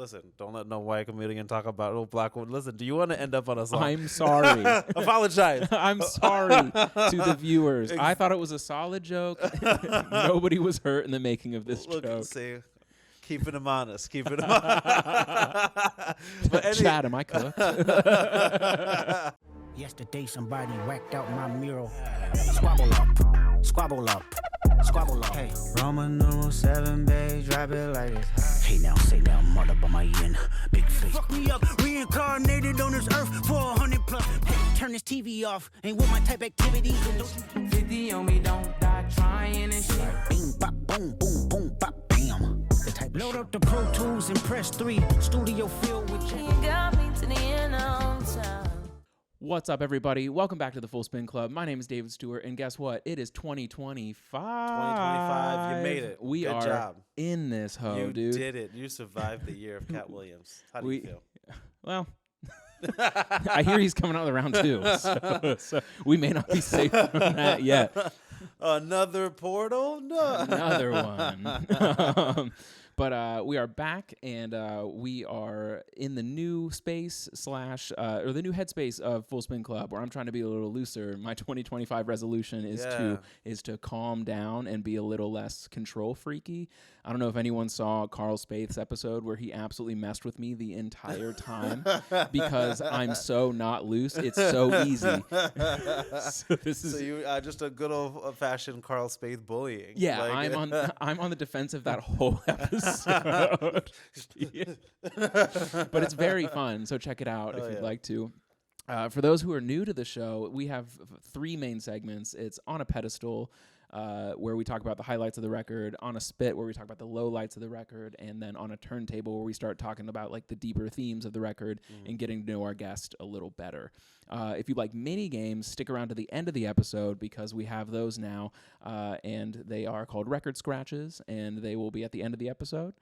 listen, don't let no white comedian talk about no black woman. Listen, do you want to end up on a song? I'm sorry. Apologize. I'm sorry to the viewers. I thought it was a solid joke. Nobody was hurt in the making of this joke. See, keeping him honest. Keeping him honest. But Chad, am I cooked? Yesterday somebody whacked out my mural. Squabble up, squabble up, squabble up. Hey, Roman numeral 7, babe, drop it like this. Hey now, say now, mother by my end. Big face. Fuck me up, reincarnated on this earth for 100 plus. Hey, turn this TV off, ain't with my type activities. 50 on me, don't die trying and shit. Bing, bop, boom, boom, boom, bop, bam. The type load up the Pro Tools and press 3. Studio filled with You got me to the end on time. What's up, everybody? Welcome back to the Full Spin Club. My name is David Stewart, and guess what? It is 2025. 2025, you made it. We Good are job. in this hoe, You dude. did it. You survived the year of Cat Williams. How do you feel? Well, I hear he's coming out of the round two, so we may not be safe from that yet. Another portal? No. Another one. But we are back, and we are in the new space or the new headspace of Full Spin Club, where I'm trying to be a little looser. My 2025 resolution is to calm down and be a little less control freaky. I don't know if anyone saw Carl Spaeth's episode where he absolutely messed with me the entire time because I'm so not loose. It's so easy. So you just a good old fashioned Carl Spaeth bullying. Yeah, like, I'm on the defensive that whole episode. But it's very fun, so check it out if you'd like to. For those who are new to the show, we have 3 main segments. It's On a Pedestal, where we talk about the highlights of the record, On a Spit, where we talk about the lowlights of the record, and then On a Turntable, where we start talking about like the deeper themes of the record and getting to know our guest a little better. If you like mini games, stick around to the end of the episode because we have those now, and they are called Record Scratches, and they will be at the end of the episode.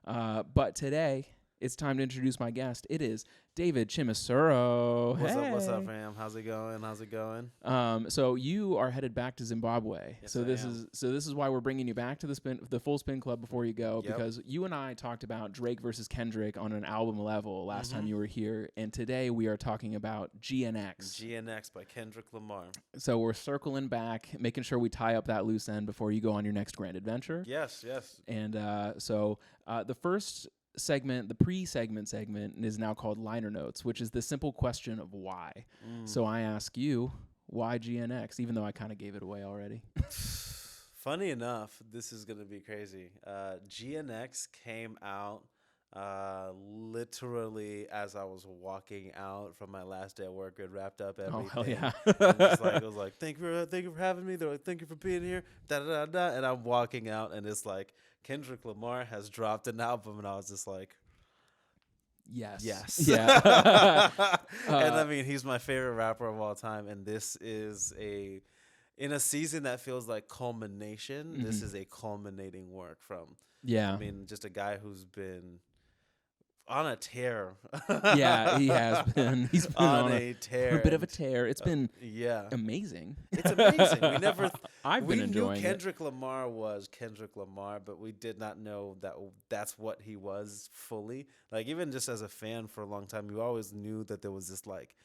But today, it's time to introduce my guest. It is David Chimusoro. What's up, fam? How's it going? So you are headed back to Zimbabwe. Yes, So this is why we're bringing you back to the Full Spin Club before you go, because you and I talked about Drake versus Kendrick on an album level last time you were here, and today we are talking about GNX. GNX by Kendrick Lamar. So we're circling back, making sure we tie up that loose end before you go on your next grand adventure. Yes. And the first segment, the pre-segment is now called Liner Notes, which is the simple question of why. So I ask you, why GNX, even though I kind of gave it away already? Funny enough, this is going to be crazy. GNX came out literally as I was walking out from my last day at work. It wrapped up everything. Oh, hell yeah. It was like, thank you for having me. They're like, thank you for being here. And I'm walking out, and it's like, Kendrick Lamar has dropped an album, and I was just like, Yes. Yeah. And I mean, he's my favorite rapper of all time, and this is in a season that feels like culmination. This is a culminating work from. Yeah. I mean, just a guy who's been on a tear. Yeah, he has been. He's been on a tear. A bit of a tear. It's been yeah, amazing. It's amazing. We never. I've been enjoying it. We knew Kendrick Lamar was Kendrick Lamar, but we did not know that that's what he was fully. Like, even just as a fan for a long time, you always knew that there was this like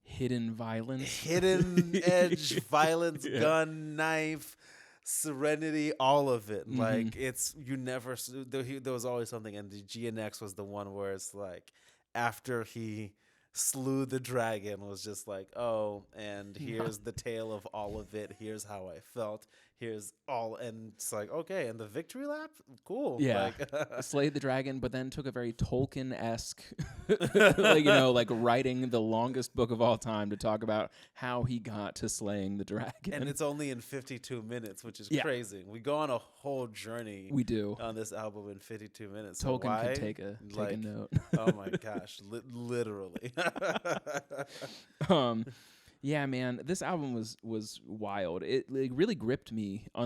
hidden violence, hidden edge violence, gun, knife, serenity, all of it. Like, it's, you never, there was always something, and the GNX was the one where it's like, after he slew the dragon, was just like, oh, and here's the tale of all of it, here's how I felt, here's all, and it's like, okay, and the victory lap, cool. Yeah. Like, slayed the dragon, but then took a very Tolkien-esque, like writing the longest book of all time to talk about how he got to slaying the dragon. and it's only in 52 minutes, which is crazy. We go on a whole journey. We do on this album in 52 minutes. Tolkien so why? could take a note. Oh my gosh, literally. Yeah, man, this album was wild. It like really gripped me. I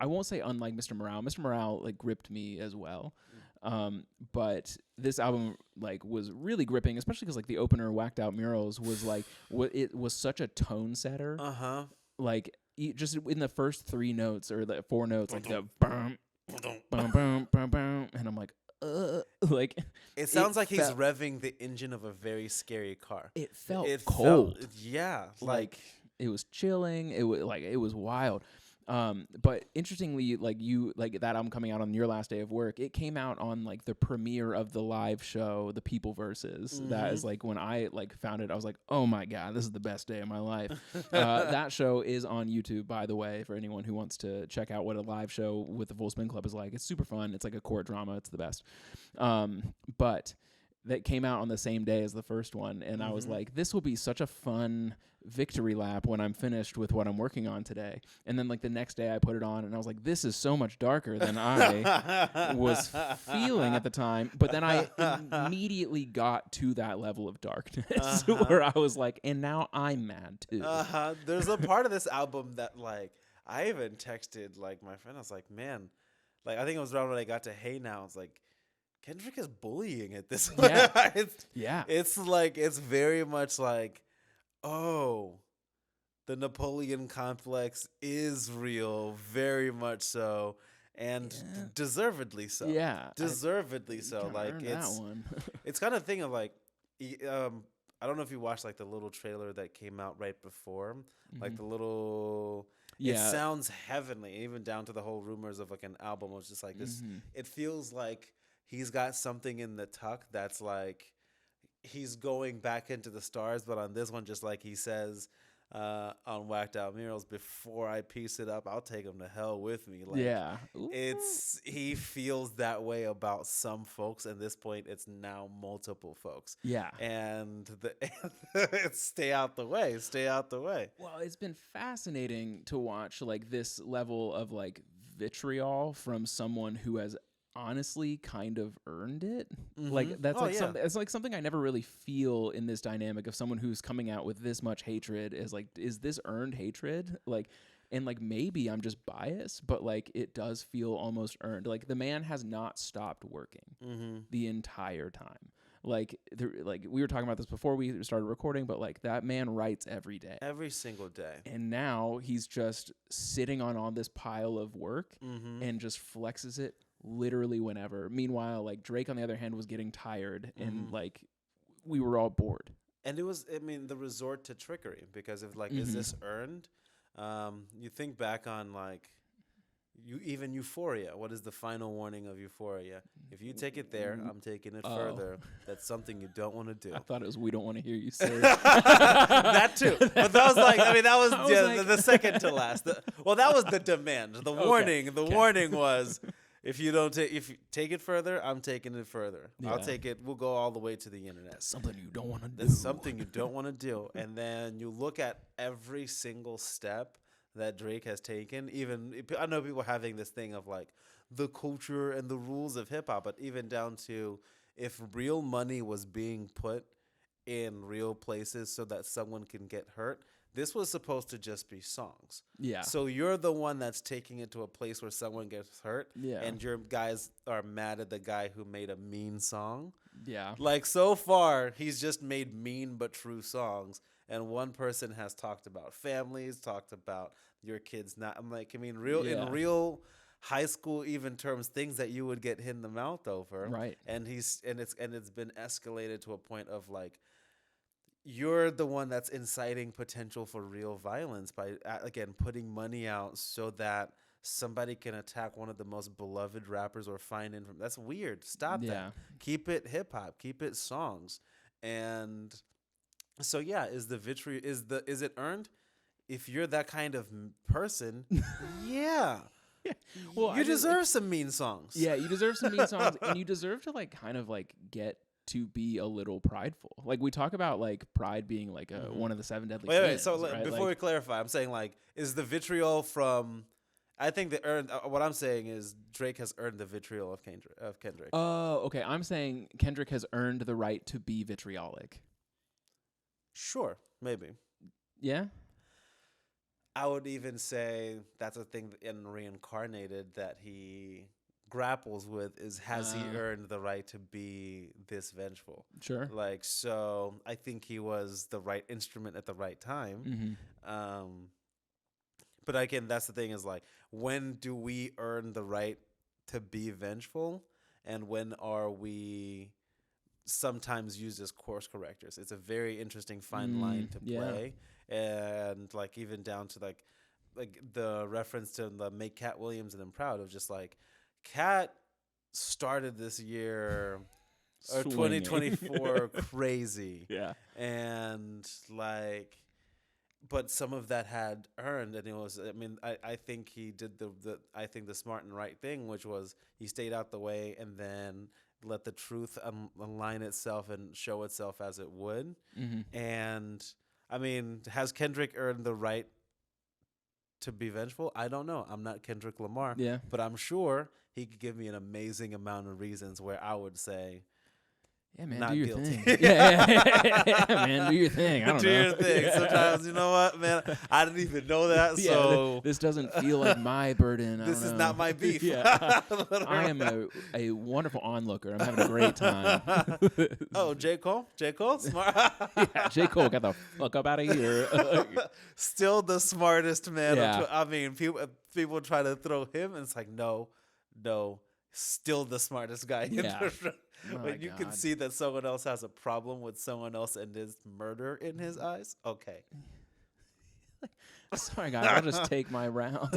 won't say unlike Mr. Morale. Mr. Morale like gripped me as well. But this album like was really gripping, especially because like the opener, Whacked Out Murals, was like it was such a tone setter. Like just in the first 3 notes or the 4 notes, like the bum, bum, bum, bum, bum, and I'm like, Like it sounds like he's revving the engine of a very scary car. It felt cold. Yeah, like it was chilling. It was wild. But interestingly, like that album coming out on your last day of work, it came out on like the premiere of the live show, The People Versus. That is like when I like found it, I was like, oh my God, this is the best day of my life. That show is on YouTube, by the way, for anyone who wants to check out what a live show with the Full Spin Club is like. It's super fun. It's like a court drama. It's the best. But that came out on the same day as the first one, and I was like, this will be such a fun victory lap when I'm finished with what I'm working on today. And then like the next day I put it on and I was like, this is so much darker than I was feeling at the time. But then I immediately got to that level of darkness where I was like, and now I'm mad too. There's a part of this album that like I even texted like my friend. I was like, man, like I think it was around when I got to Hey Now. It's like Kendrick is bullying at this point. It's like it's very much like, oh, the Napoleon complex is real, very much so, and deservedly so. Yeah, deservedly so. Like it's one. It's kind of thing of like, I don't know if you watched like the little trailer that came out right before, like the little. Yeah. It sounds heavenly, even down to the whole rumors of like an album. It was just like this. It feels like he's got something in the tuck that's like he's going back into the stars, but on this one, just like he says on Whacked Out Murals, before I piece it up, I'll take him to hell with me. Like, he feels that way about some folks. At this point, it's now multiple folks. Yeah. And stay out the way. Stay out the way. Well, it's been fascinating to watch like this level of like vitriol from someone who has honestly kind of earned it. Like that's it's like something I never really feel in this dynamic of someone who's coming out with this much hatred is like, is this earned hatred? Like, and like maybe I'm just biased, but like it does feel almost earned. Like the man has not stopped working the entire time. Like we were talking about this before we started recording, but like that man writes every day, every single day, and now he's just sitting on all this pile of work and just flexes it literally whenever. Meanwhile, like Drake on the other hand was getting tired and like we were all bored. And it was, I mean, the resort to trickery, because if like, is this earned? You think back on like even Euphoria. What is the final warning of Euphoria? If you take it there, I'm taking it further. That's something you don't want to do. I thought it was we don't want to hear you say that too. But that was like, I mean, that was, the second to last. Well, that was the demand. The warning. The warning was, if you take it further, I'm taking it further. Yeah. I'll take it. We'll go all the way to the internet. That's something you don't want to do. That's something you don't want to do. And then you look at every single step that Drake has taken. Even I know people having this thing of like the culture and the rules of hip hop, but even down to if real money was being put in real places so that someone can get hurt, this was supposed to just be songs. Yeah. So you're the one that's taking it to a place where someone gets hurt. Yeah. And your guys are mad at the guy who made a mean song. Yeah. Like so far, he's just made mean but true songs. And one person has talked about families, talked about your kids not. I'm like, I mean, in real high school even terms, things that you would get hit in the mouth over. Right. And it's been escalated to a point of like, you're the one that's inciting potential for real violence by, again, putting money out so that somebody can attack one of the most beloved rappers or find in from. That's weird. Stop that. Keep it hip hop. Keep it songs. And so is it earned? If you're that kind of person, yeah. Well, you deserve some mean songs. Yeah, you deserve some mean songs, and you deserve to like kind of like get to be a little prideful. Like we talk about like pride being like one of the 7 deadly sins. Wait. So right? Before we clarify, I'm saying like, is the vitriol from? I think what I'm saying is Drake has earned the vitriol of Kendrick. Oh, okay. I'm saying Kendrick has earned the right to be vitriolic. Sure, maybe. Yeah. I would even say that's a thing in Reincarnated that he grapples with is, has he earned the right to be this vengeful? Sure. Like, so I think he was the right instrument at the right time. But again, that's the thing is like, when do we earn the right to be vengeful? and when are we sometimes used as course correctors? It's a very interesting fine line to play, and like even down to like the reference to the Make Cat Williams and I'm Proud of just like Cat started this year or 2024 crazy, and like, but some of that had earned, and it was, I mean, I think he did the smart and right thing, which was he stayed out the way and then let the truth align itself and show itself as it would. And I mean, has Kendrick earned the right to be vengeful? I don't know. I'm not Kendrick Lamar, but I'm sure he could give me an amazing amount of reasons where I would say, yeah, man, not do your guilty. thing. Yeah, man, do your thing. I don't know. Do your thing. Sometimes, you know what, man? I didn't even know that, so this doesn't feel like my burden. This is not my beef. I am a wonderful onlooker. I'm having a great time. Oh, J. Cole? J. Cole? Smart. J. Cole, get the fuck up out of here. Still the smartest man. Yeah. I mean, people try to throw him, and it's like, no, still the smartest guy. When you can see that someone else has a problem with someone else and there's murder in his eyes, okay. Sorry, guys. I'll just take my raps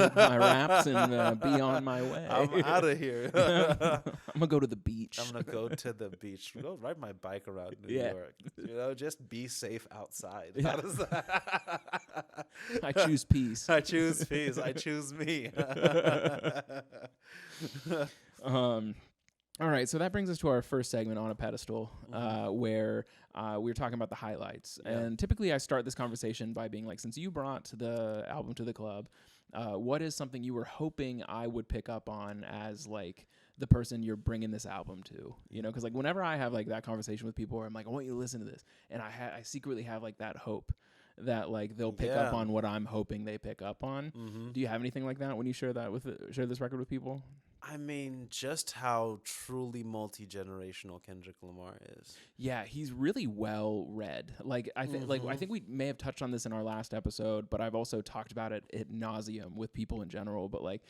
and be on my way. I'm out of here. I'm gonna go to the beach. I'm gonna go to the beach. Go ride my bike around New York. You know, just be safe outside. Yeah. I choose peace. I choose peace. I choose me. All right, so that brings us to our first segment on a pedestal, where we're talking about the highlights. Yeah. And typically I start this conversation by being like, since you brought the album to the club, what is something you were hoping I would pick up on as like the person you're bringing this album to? You know, because like whenever I have like that conversation with people where I'm like, I want you to listen to this, and I secretly have like that hope that like they'll pick up on what I'm hoping they pick up on. Do you have anything like that when you share this record with people? I mean, just how truly multi-generational Kendrick Lamar is. Yeah, he's really well read. Like I think we may have touched on this in our last episode, but I've also talked about it ad nauseum with people in general. But like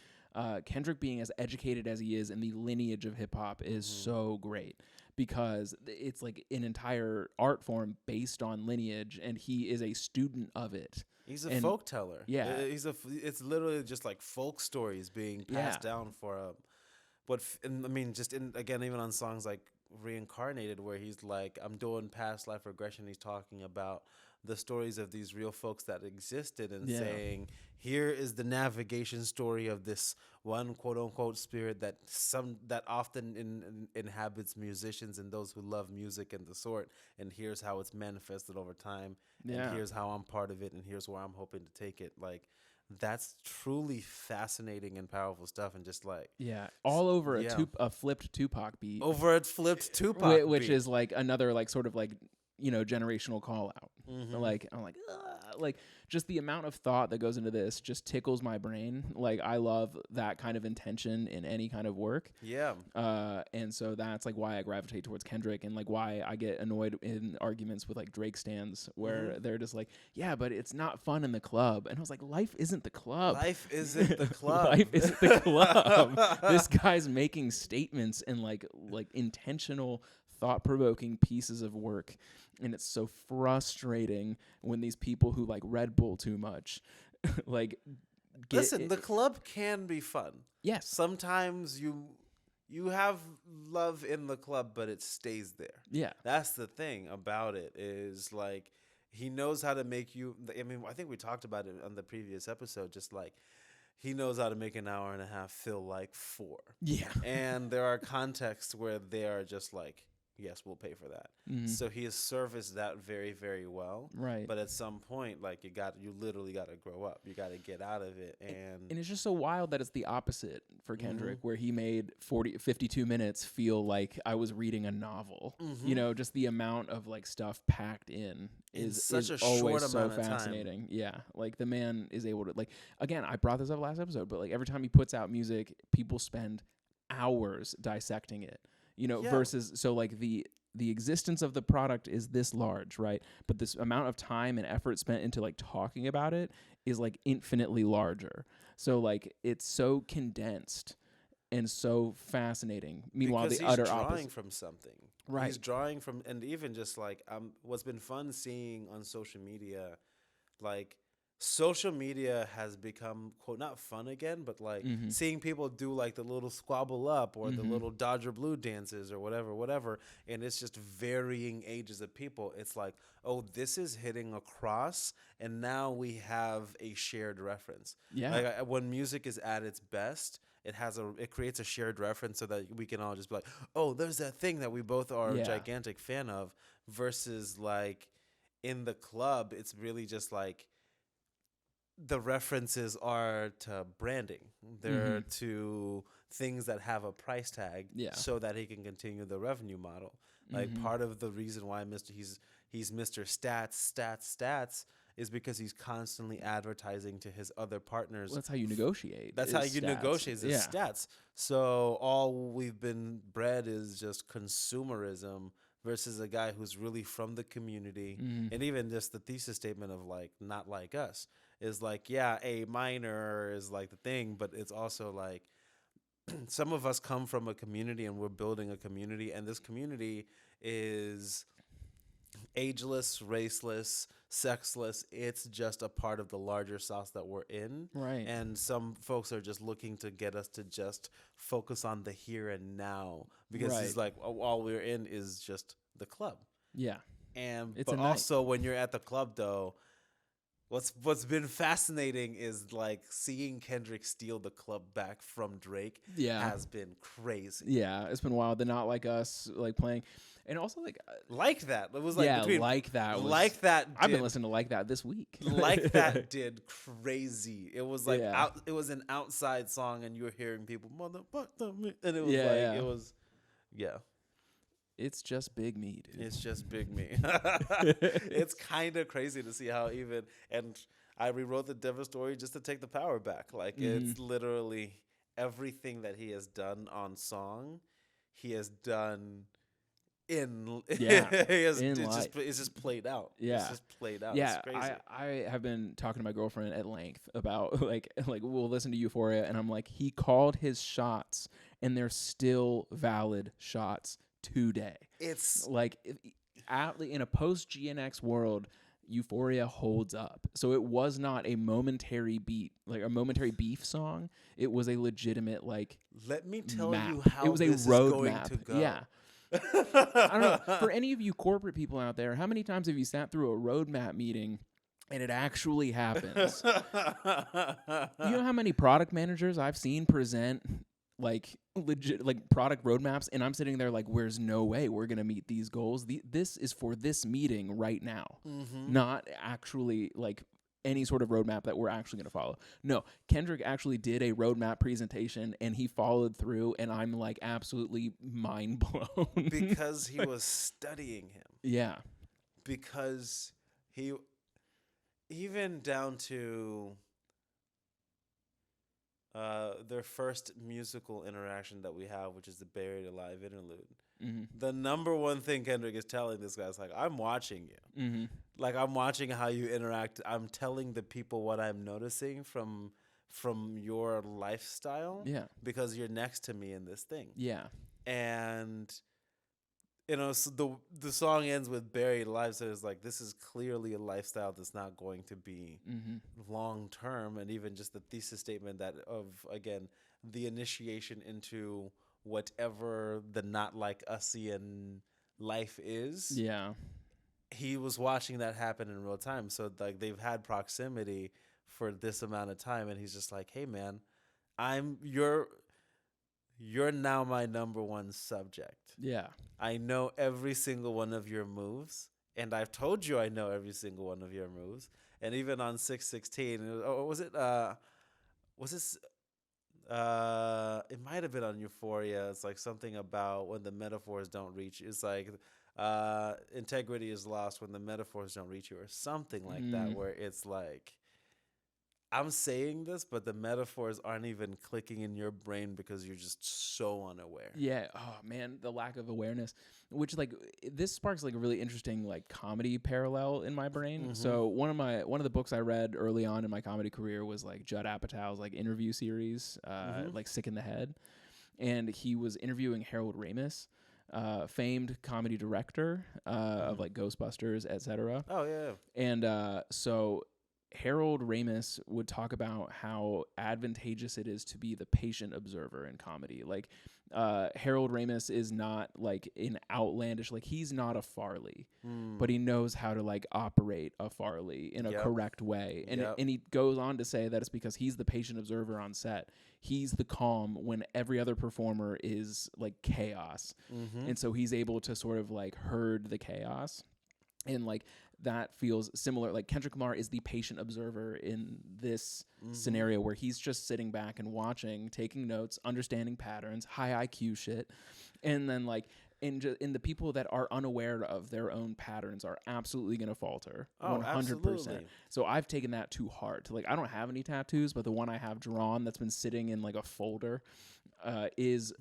Kendrick being as educated as he is in the lineage of hip hop is so great, because it's like an entire art form based on lineage, and he is a student of it. He's a folk teller. Yeah, it's literally just like folk stories being passed down for I mean, just again, even on songs like Reincarnated, where he's like, I'm doing past life regression. He's talking about the stories of these real folks that existed and saying, here is the navigation story of this one quote unquote spirit that often inhabits musicians and those who love music and the sort. And here's how it's manifested over time. Yeah. And here's how I'm part of it. And here's where I'm hoping to take it. Like, that's truly fascinating and powerful stuff, and just like all over a flipped Tupac beat. Over a flipped Tupac which beat. Is like another like sort of like, you know, generational call out. Like I'm like just the amount of thought that goes into this just tickles my brain. Like I love that kind of intention in any kind of work. Yeah. And so that's like why I gravitate towards Kendrick, and like why I get annoyed in arguments with like Drake stans where they're just like, yeah, but it's not fun in the club. And I was like, life isn't the club. Life isn't the club. Life isn't the club. This guy's making statements and like intentional, thought-provoking pieces of work, and it's so frustrating when these people who like Red Bull too much like listen, the club can be fun. Yes, sometimes you have love in the club, but it stays there. Yeah, that's the thing about it, is like he knows how to make you, I mean, I think we talked about it on the previous episode, just like he knows how to make an hour and a half feel like 4. Yeah. And there are contexts where they are just like, yes, we'll pay for that. So he has serviced that very, very well. Right. But at some point, like you literally got to grow up. You got to get out of it. And it's just so wild that it's the opposite for Kendrick, where he made 52 minutes feel like I was reading a novel. You know, just the amount of like stuff packed in is such a always short so amount of fascinating. Time. Yeah. Like the man is able to, like, again, I brought this up last episode, but like every time he puts out music, people spend hours dissecting it. You know, versus, so like the existence of the product is this large, right? But this amount of time and effort spent into like talking about it is like infinitely larger. So like it's so condensed and so fascinating. Meanwhile, because the he's utter drawing opposite. from something. Right. He's drawing from, and even just like what's been fun seeing on social media, like social media has become quote not fun again, but like seeing people do like the little squabble up or the little Dodger Blue dances or whatever, and it's just varying ages of people. It's like, oh, this is hitting across, and now we have a shared reference. Yeah. Like when music is at its best, it creates a shared reference so that we can all just be like, oh, there's that thing that we both are a gigantic fan of, versus like in the club, it's really just like the references are to branding. They're to things that have a price tag so that he can continue the revenue model. Like part of the reason why he's Mr. Stats is because he's constantly advertising to his other partners. Well, that's how you negotiate. That's how you negotiate his stats. So all we've been bred is just consumerism versus a guy who's really from the community. And even just the thesis statement of like, not like us is like, yeah, A minor is like the thing, but it's also like some of us come from a community and we're building a community, and this community is ageless, raceless, sexless. It's just a part of the larger South that we're in. Right. And some folks are just looking to get us to just focus on the here and now, because it's like all we're in is just the club. Yeah. And but also when you're at the club though, what's been fascinating is like seeing Kendrick steal the club back from Drake has been crazy. Yeah, it's been wild. The Not Like Us like playing. And also like that. It was like Like That. I've been listening to Like That this week. Like That did crazy. It was like it was an outside song, and you were hearing people motherfucker me, and it was it was It's just Big Me, dude. It's just Big Me. It's kind of crazy to see how and I rewrote the Denver story just to take the power back. Like it's literally everything that he has done on song, he has done it's just played out. It's just played out. Yeah, it's crazy. I have been talking to my girlfriend at length about like we'll listen to Euphoria, and I'm like, he called his shots, and they're still valid shots today. It's like in a post GNX world, Euphoria holds up. So it was not a momentary beat, like a momentary beef song. It was a legitimate like. Let me tell you how it was this a road is going map. to go. Yeah. I don't know. For any of you corporate people out there, how many times have you sat through a roadmap meeting and it actually happens? You know how many product managers I've seen present like legit like product roadmaps, and I'm sitting there like, "There's no way we're gonna meet these goals. This is for this meeting right now, not actually like." Any sort of roadmap that we're actually going to follow. No, Kendrick actually did a roadmap presentation and he followed through, and I'm like absolutely mind blown. Because he was studying him. Yeah. Because he, even down to their first musical interaction that we have, which is the Buried Alive interlude. The number one thing Kendrick is telling this guy is like, I'm watching you. Like, I'm watching how you interact. I'm telling the people what I'm noticing from your lifestyle. Yeah. Because you're next to me in this thing. Yeah. And, you know, so the song ends with Buried Alive. So it's like, this is clearly a lifestyle that's not going to be long term. And even just the thesis statement that again, the initiation into whatever the not like Usian life is. Yeah. He was watching that happen in real time. So like they've had proximity for this amount of time, and he's just like, hey man, you're now my number one subject. Yeah. I know every single one of your moves, and I've told you I know every single one of your moves. And even on 616, it might have been on Euphoria. It's like something about when the metaphors don't reach. It's like integrity is lost when the metaphors don't reach you, or something like that, where it's like, I'm saying this, but the metaphors aren't even clicking in your brain because you're just so unaware. Yeah. Oh man, the lack of awareness, which like this sparks like a really interesting like comedy parallel in my brain. So one of the books I read early on in my comedy career was like Judd Apatow's like interview series, like Sick in the Head. and he was interviewing Harold Ramis, famed comedy director of like Ghostbusters, etc. Oh yeah. And so Harold Ramis would talk about how advantageous it is to be the patient observer in comedy. Like, Harold Ramis is not like an outlandish, like he's not a Farley, but he knows how to like operate a Farley in a correct way. And and he goes on to say that it's because he's the patient observer on set. He's the calm when every other performer is like chaos. And so he's able to sort of like herd the chaos. And like that feels similar. Like Kendrick Lamar is the patient observer in this scenario where he's just sitting back and watching, taking notes, understanding patterns, high IQ shit. And then like in the people that are unaware of their own patterns are absolutely going to falter. 100%. Absolutely. So I've taken that to heart. Like I don't have any tattoos, but the one I have drawn that's been sitting in like a folder is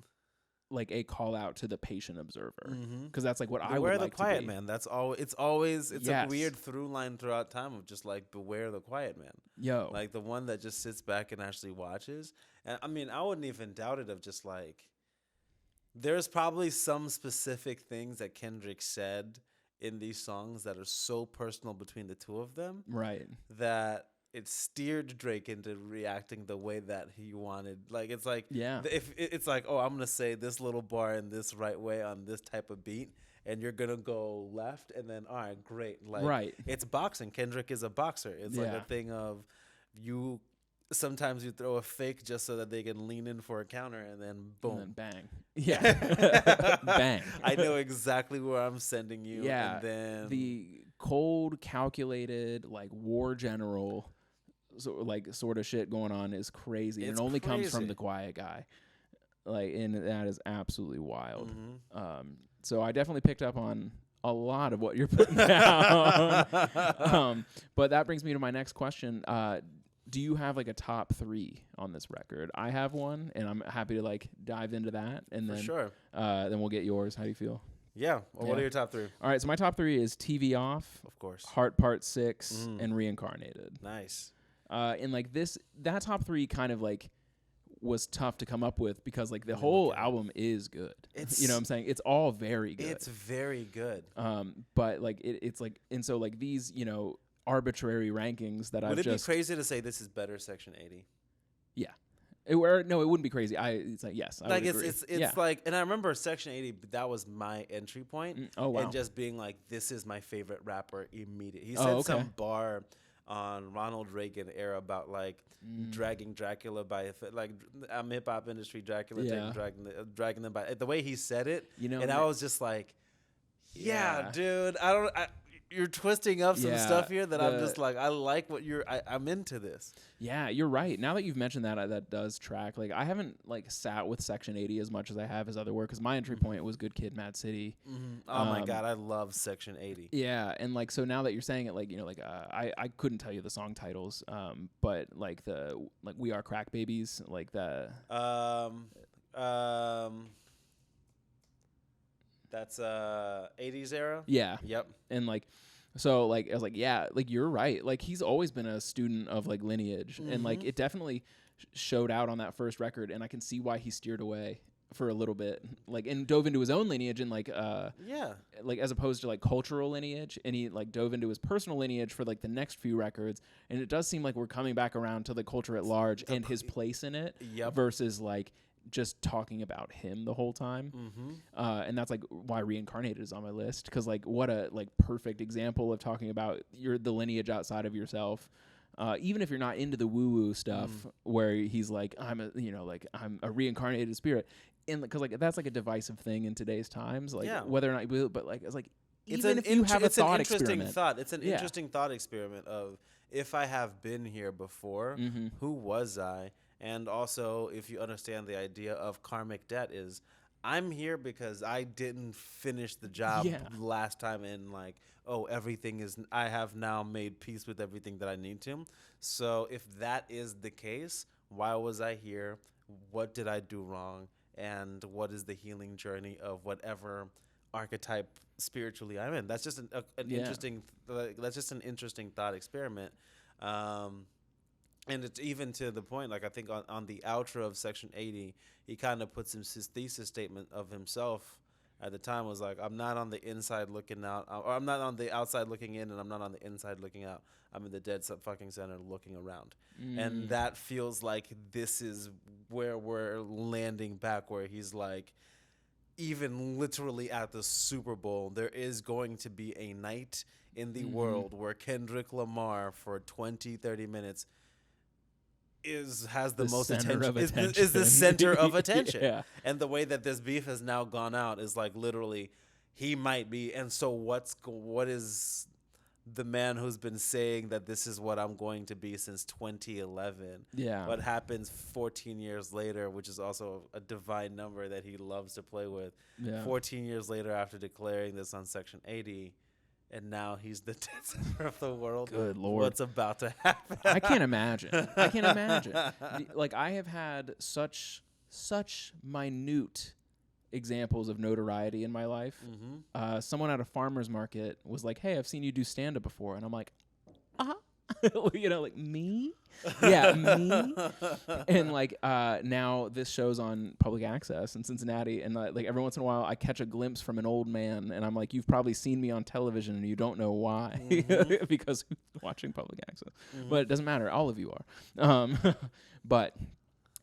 like a call out to the patient observer, because that's like what I would like to be. Beware the quiet man. That's all. It's always a weird through line throughout time of just like beware the quiet man. Yo, like the one that just sits back and actually watches. And I mean, I wouldn't even doubt it of just like there's probably some specific things that Kendrick said in these songs that are so personal between the two of them, right? That it steered Drake into reacting the way that he wanted. Like, it's like, if it's like, oh, I'm going to say this little bar in this right way on this type of beat, and you're going to go left, and then, all right, great. Like, it's boxing. Kendrick is a boxer. It's like a thing of sometimes you throw a fake just so that they can lean in for a counter, and then boom. And then bang. Yeah. Bang. I know exactly where I'm sending you. Yeah. And then the cold, calculated, like, war general sort of shit going on is crazy. And it only comes from the quiet guy. Like, and that is absolutely wild. So I definitely picked up on a lot of what you're putting down. But that brings me to my next question. Do you have like a top 3 on this record? I have one, and I'm happy to like dive into that. And then then we'll get yours. How do you feel? Yeah. Well, what are your top 3? All right. So my top 3 is TV Off, of course, Heart Part 6, and Reincarnated. Nice. And like that top 3 kind of like was tough to come up with because like the whole album is good. It's, you know what I'm saying? It's all very good. It's very good. But like it's like, and so like these, you know, arbitrary rankings that Would it be crazy to say this is better Section 80? Yeah. It wouldn't be crazy. It's like, yes, I like would agree. It's like, and I remember Section 80, that was my entry point. Oh, wow. And just being like, this is my favorite rapper immediately. He said some bar on Ronald Reagan era about like dragging Dracula by like I'm hip hop industry Dracula dragging them by the way he said it, you know, and I was just like, yeah, dude, you're twisting up some stuff here that I'm just like, I like what I'm into this. Yeah, you're right. Now that you've mentioned that, that does track. Like, I haven't like sat with Section 80 as much as I have his other work, because my entry point was Good Kid, Mad City. Oh my God, I love Section 80. Yeah, and like, so now that you're saying it, like, you know, like I couldn't tell you the song titles, but like We Are Crack Babies, like the that's 80s era. Yeah. Yep. And like, so like I was like, yeah, like you're right. Like he's always been a student of like lineage, and like it definitely showed out on that first record, and I can see why he steered away for a little bit, like, and dove into his own lineage and like like as opposed to like cultural lineage, and he like dove into his personal lineage for like the next few records, and it does seem like we're coming back around to the culture at large and his place in it versus like just talking about him the whole time. And that's like why Reincarnated is on my list, because like what a like perfect example of talking about the lineage outside of yourself, even if you're not into the woo-woo stuff, where he's like, I'm a reincarnated spirit, and because like that's like a divisive thing in today's times, like whether or not you believe it, but like it's like even if you have a thought experiment. It's an interesting thought experiment of, if I have been here before, who was I? And also, if you understand the idea of karmic debt, is I'm here because I didn't finish the job last time, and like, oh, I have now made peace with everything that I need to. So if that is the case, why was I here? What did I do wrong? And what is the healing journey of whatever archetype spiritually I'm in? That's just an interesting. That's just an interesting thought experiment. And it's even to the point, like I think on the outro of Section 80, he kind of puts his thesis statement of himself at the time was like, I'm not on the inside looking out, or I'm not on the outside looking in, and I'm not on the inside looking out. I'm in the dead fucking center looking around. And that feels like this is where we're landing back, where he's like, even literally at the Super Bowl, there is going to be a night in the world where Kendrick Lamar for 20, 30 minutes has the most attention, is the center of attention. Yeah. And the way that this beef has now gone out is like literally he might be. And so what is the man who's been saying that this is what I'm going to be since 2011? Yeah. What happens 14 years later, which is also a divine number that he loves to play with. Yeah. 14 years later after declaring this on Section 80, and now he's the dead center of the world. Good Lord. What's about to happen? I can't imagine. Like, I have had such minute examples of notoriety in my life. Someone at a farmer's market was like, hey, I've seen you do stand-up before. And I'm like, you know, like, me? Yeah, me. And like now this show's on public access in Cincinnati, and like every once in a while I catch a glimpse from an old man, and I'm like, you've probably seen me on television and you don't know why. Because who's watching public access? But it doesn't matter, all of you are. But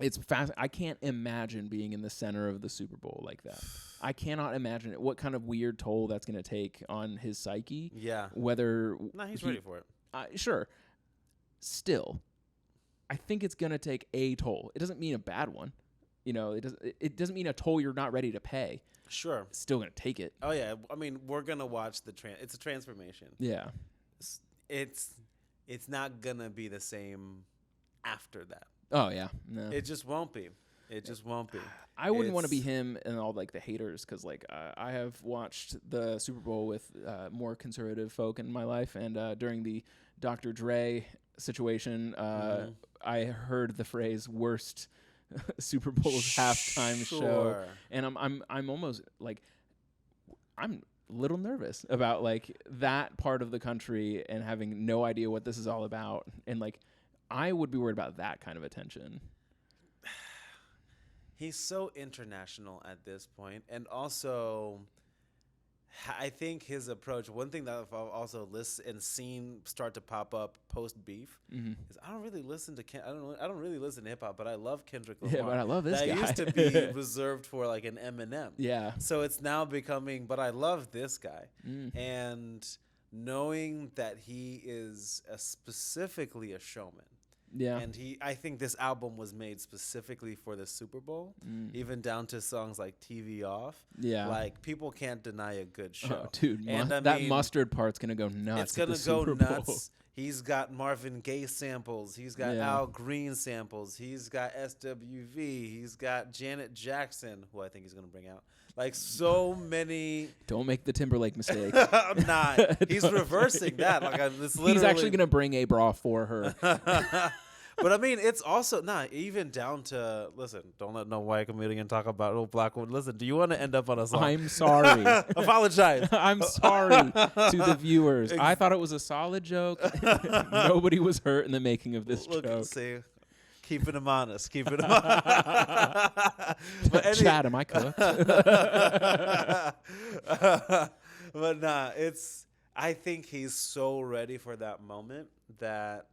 it's fast. I can't imagine being in the center of the Super Bowl like that. I cannot imagine it. What kind of weird toll that's going to take on his psyche. Yeah. Whether he's ready for it. Sure. Still, I think it's going to take a toll. It doesn't mean a bad one. You know, it doesn't mean a toll you're not ready to pay. Sure. It's still going to take it. Oh, yeah. I mean, we're going to watch it's a transformation. Yeah. It's not going to be the same after that. Oh, yeah. No. It just won't be. It just won't be. I wouldn't want to be him and all like the haters, because like I have watched the Super Bowl with more conservative folk in my life, and during the Dr. Dre situation, I heard the phrase "worst Super Bowl's halftime show," and I'm almost like I'm a little nervous about like that part of the country and having no idea what this is all about, and like I would be worried about that kind of attention. He's so international at this point, and also I think his approach. One thing that I've also listened and seen start to pop up post beef is I don't really listen to I don't really listen to hip hop, but I love Kendrick Lamar. Yeah, but I love this guy. That used to be reserved for like an Eminem. Yeah. So it's now becoming, but I love this guy, and knowing that he is specifically a showman. Yeah. And I think this album was made specifically for the Super Bowl, even down to songs like TV Off. Yeah. Like, people can't deny a good show. Oh, dude, and that mustard part's going to go nuts. It's going to go nuts. He's got Marvin Gaye samples. He's got Al Green samples. He's got SWV. He's got Janet Jackson, who I think he's going to bring out. Like, so many. Don't make the Timberlake mistake. I'm not. He's reversing that. Like, it's literally. He's actually going to bring a bra for her. But I mean, it's also even down to, listen, don't let no white comedian talk about old black woman. Listen, do you want to end up on a song? I'm sorry. Apologize. I'm sorry to the viewers. I thought it was a solid joke. Nobody was hurt in the making of this joke. See, keeping him honest. Keeping him honest. But Chad, am I cooked? But nah, I think he's so ready for that moment that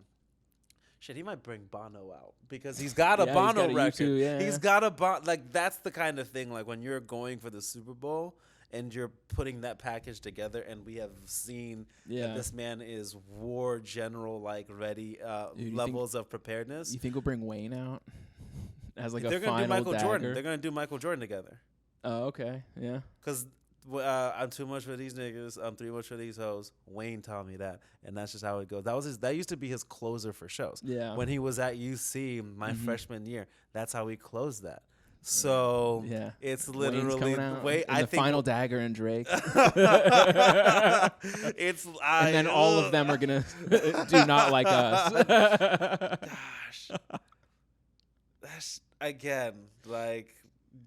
shit, he might bring Bono out because he's got a Bono record. He's got a like, that's the kind of thing, like when you're going for the Super Bowl and you're putting that package together, and we have seen that this man is war general, like ready, levels of preparedness. You think we'll bring Wayne out as like They're a gonna final do Michael dagger? Jordan. They're gonna do Michael Jordan together. Oh, okay, yeah. Because I'm too much for these niggas. I'm too much for these hoes. Wayne taught me that, and that's just how it goes. That used to be his closer for shows. Yeah. When he was at UC my freshman year, that's how he closed that. So it's literally the final dagger and Drake. It's and then all of them are gonna do Not Like Us. Gosh, that's again like.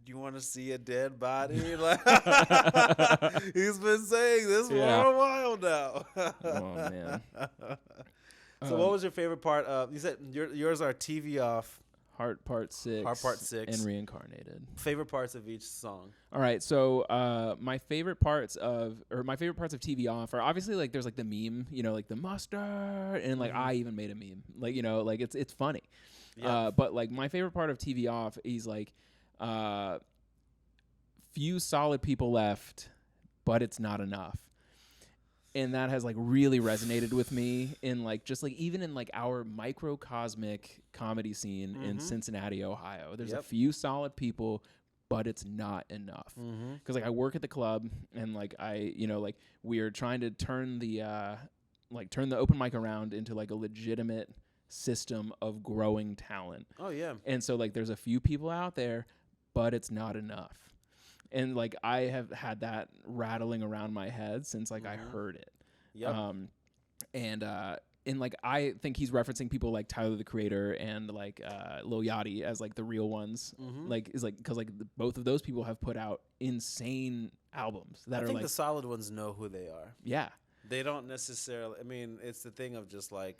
You want to see a dead body? Like, he's been saying this for a while now. Oh man. So what was your favorite part of? You said yours are TV Off, Heart Part 6, Heart Part 6, and Reincarnated. Favorite parts of each song. All right, so my favorite parts of TV Off are obviously like there's like the meme, you know, like the mustard, and like I even made a meme, like, you know, like it's funny. Yeah. But like my favorite part of TV Off, he's like, few solid people left, but it's not enough. And that has like really resonated with me in like just like even in like our microcosmic comedy scene in Cincinnati, Ohio. There's a few solid people, but it's not enough. Because like I work at the club and like I, you know, like we are trying to turn the open mic around into like a legitimate system of growing talent. Oh yeah. And so like there's a few people out there, but it's not enough. And like I have had that rattling around my head since like I heard it. Yep. And like I think he's referencing people like Tyler the Creator and like Lil Yachty as like the real ones. Like is like because like both of those people have put out insane albums that I are think like the solid ones know who they are. Yeah. They don't necessarily. I mean, it's the thing of just like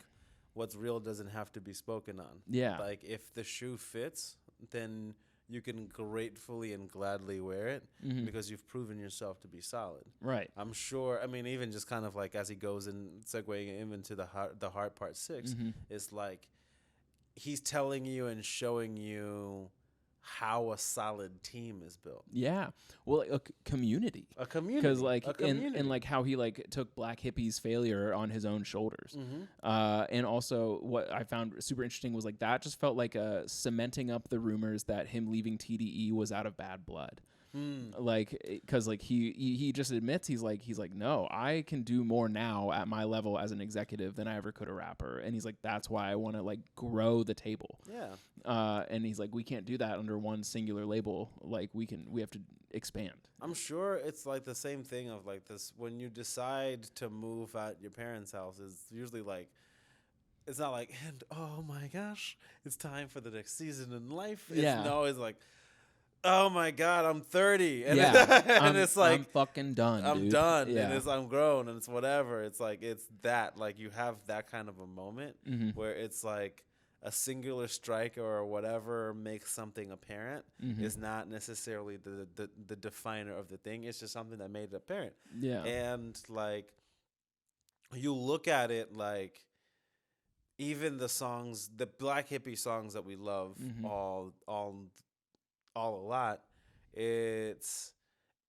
what's real doesn't have to be spoken on. Yeah. Like if the shoe fits, then you can gratefully and gladly wear it because you've proven yourself to be solid. Right. I'm sure. I mean, even just kind of like as he goes and segueing him into the Heart Part 6, it's like he's telling you and showing you how a solid team is built. Yeah. Well, like a community. A community. Because like and like how he like took Black Hippie's failure on his own shoulders. And also what I found super interesting was like that just felt like a cementing up the rumors that him leaving TDE was out of bad blood. Like because like he just admits he's like no, I can do more now at my level as an executive than I ever could a rapper, and he's like that's why I want to like grow the table. And he's like we can't do that under one singular label, like we have to expand. I'm sure it's like the same thing of like this when you decide to move out your parents' house is usually like it's not like and oh my gosh it's time for the next season in life. It's like oh my God, I'm 30. And, and it's like, I'm fucking done. I'm dude. done. Yeah. And I'm grown and it's whatever. It's like, it's that. Like, you have that kind of a moment where it's like a singular strike or whatever makes something apparent is not necessarily the definer of the thing. It's just something that made it apparent. Yeah. And like, you look at it like, even the songs, the Black Hippie songs that we love all a lot, it's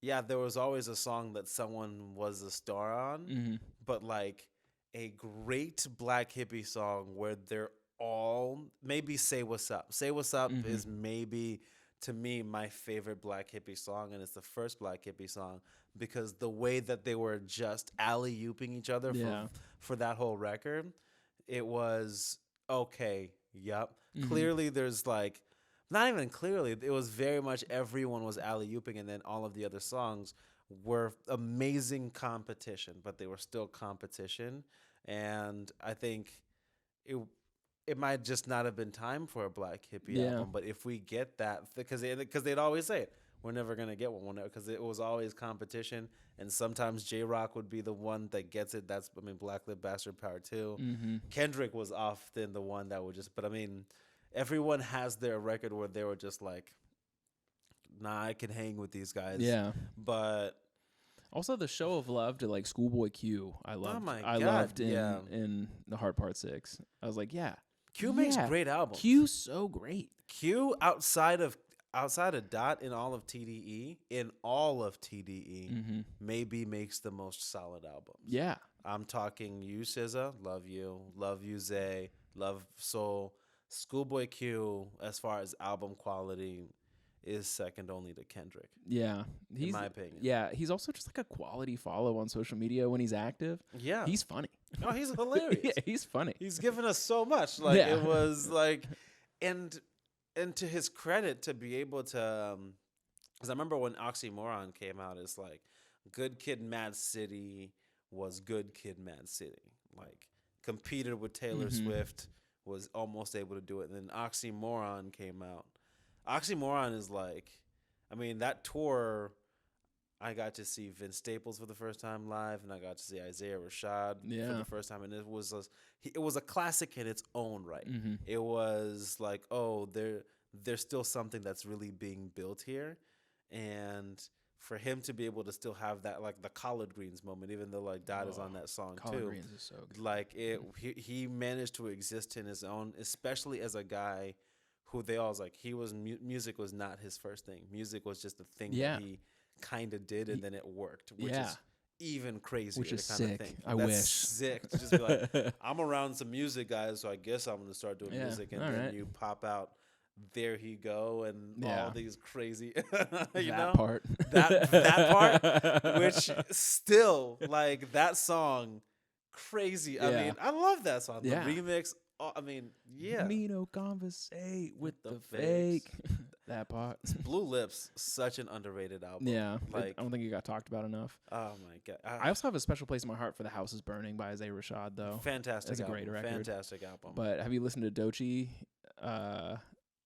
there was always a song that someone was a star on, but like a great Black Hippie song where they're all maybe Say What's Up is maybe to me my favorite Black Hippie song, and it's the first Black Hippie song because the way that they were just alley-ooping each other for that whole record, it was okay. Clearly there's like not even clearly. It was very much everyone was alley-ooping, and then all of the other songs were amazing competition, but they were still competition. And I think it might just not have been time for a Black Hippie album. But if we get that, because they'd always say it, we're never going to get one because it was always competition. And sometimes J-Rock would be the one that gets it. Black Lip Bastard Part 2. Kendrick was often the one that would just, but I mean, everyone has their record where they were just like, nah, I can hang with these guys. Yeah. But also the show of love to like Schoolboy Q, I loved. Oh my God. I loved in the Heart Part 6. I was like, Q makes great albums. Q's so great. Q outside of Dot in all of TDE, maybe makes the most solid albums. Yeah. I'm talking you, SZA, love you, Zay, love Soul. Schoolboy Q, as far as album quality, is second only to Kendrick. Yeah. In my opinion. Yeah. He's also just like a quality follow on social media when he's active. Yeah. He's funny. Oh, he's hilarious. Yeah, he's funny. He's given us so much. Like, it was like, and to his credit to be able to, because I remember when Oxymoron came out, it's like, Good Kid Mad City was Good Kid Mad City. Like, competed with Taylor Swift, was almost able to do it. And then Oxymoron came out. Oxymoron is like, I mean, that tour, I got to see Vince Staples for the first time live, and I got to see Isaiah Rashad for the first time, and it was a classic in its own right. Mm-hmm. It was like, oh, there's still something that's really being built here, and for him to be able to still have that, like the collard greens moment, even though like Dot is on that song collard too. Greens is so good. Like he managed to exist in his own, especially as a guy who they all was like music was not his first thing. Music was just the thing that he kind of did, and then it worked, which is even crazier. Which is to sick. think. I That's wish. Sick to just be like, I'm around some music guys, so I guess I'm gonna start doing music, and then you pop out. There he go, and all these crazy, that part, that part, which still like that song, crazy. I mean, I love that song. The remix. I mean, Me no conversate with the fake. That part. Blue Lips, such an underrated album. Yeah, like I don't think it got talked about enough. Oh my god! I also have a special place in my heart for "The House Is Burning" by Isaiah Rashad, though. Fantastic. It's a great record. Fantastic album. But have you listened to Doechii?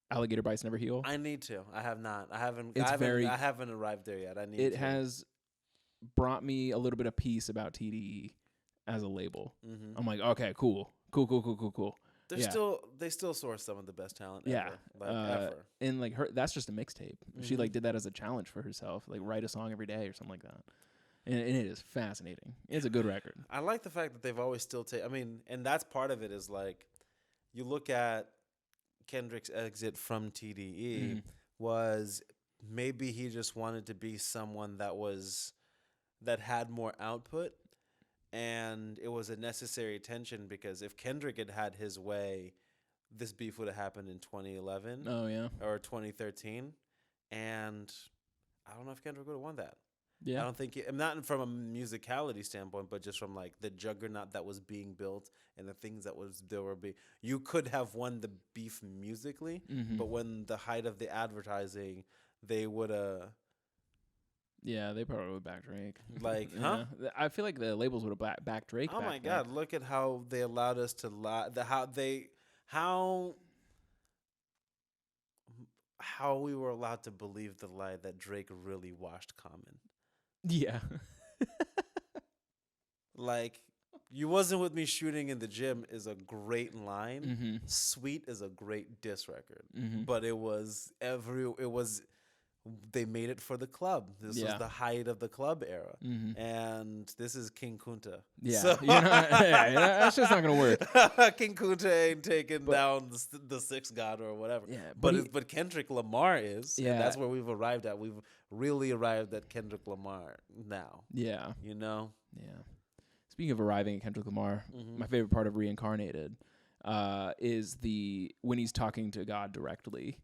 Alligator Bites Never Heal. I need to. I have not. I haven't arrived there yet. I need. It has brought me a little bit of peace about TDE as a label. Mm-hmm. I'm like, okay, cool. They still source some of the best talent ever. Ever. And like that's just a mixtape. Mm-hmm. She like did that as a challenge for herself, like write a song every day or something like that. And it is fascinating. It's a good record. I like the fact that they've always still and that's part of it is like, you look at Kendrick's exit from TDE was maybe he just wanted to be someone that had more output. And it was a necessary tension because if Kendrick had had his way, this beef would have happened in 2011. Oh, yeah. Or 2013. And I don't know if Kendrick would have won that. Yeah. I don't think not from a musicality standpoint, but just from like the juggernaut that was being built and the things that you could have won the beef musically, but when the height of the advertising, they would have. Yeah, they probably would back Drake. Like, huh? I feel like the labels would have backed Drake. Oh my God! Look at how they allowed us to lie. How we were allowed to believe the lie that Drake really washed Common. Yeah. Like, you wasn't with me shooting in the gym is a great line. Sweet is a great diss record. But they made it for the club. This was the height of the club era. And this is King Kunta. Yeah. So that's just not going to work. King Kunta ain't taking down the sixth god or whatever. Yeah, but Kendrick Lamar is. Yeah. And that's where we've arrived at. We've really arrived at Kendrick Lamar now. Yeah. You know? Yeah. Speaking of arriving at Kendrick Lamar, my favorite part of Reincarnated is when he's talking to God directly.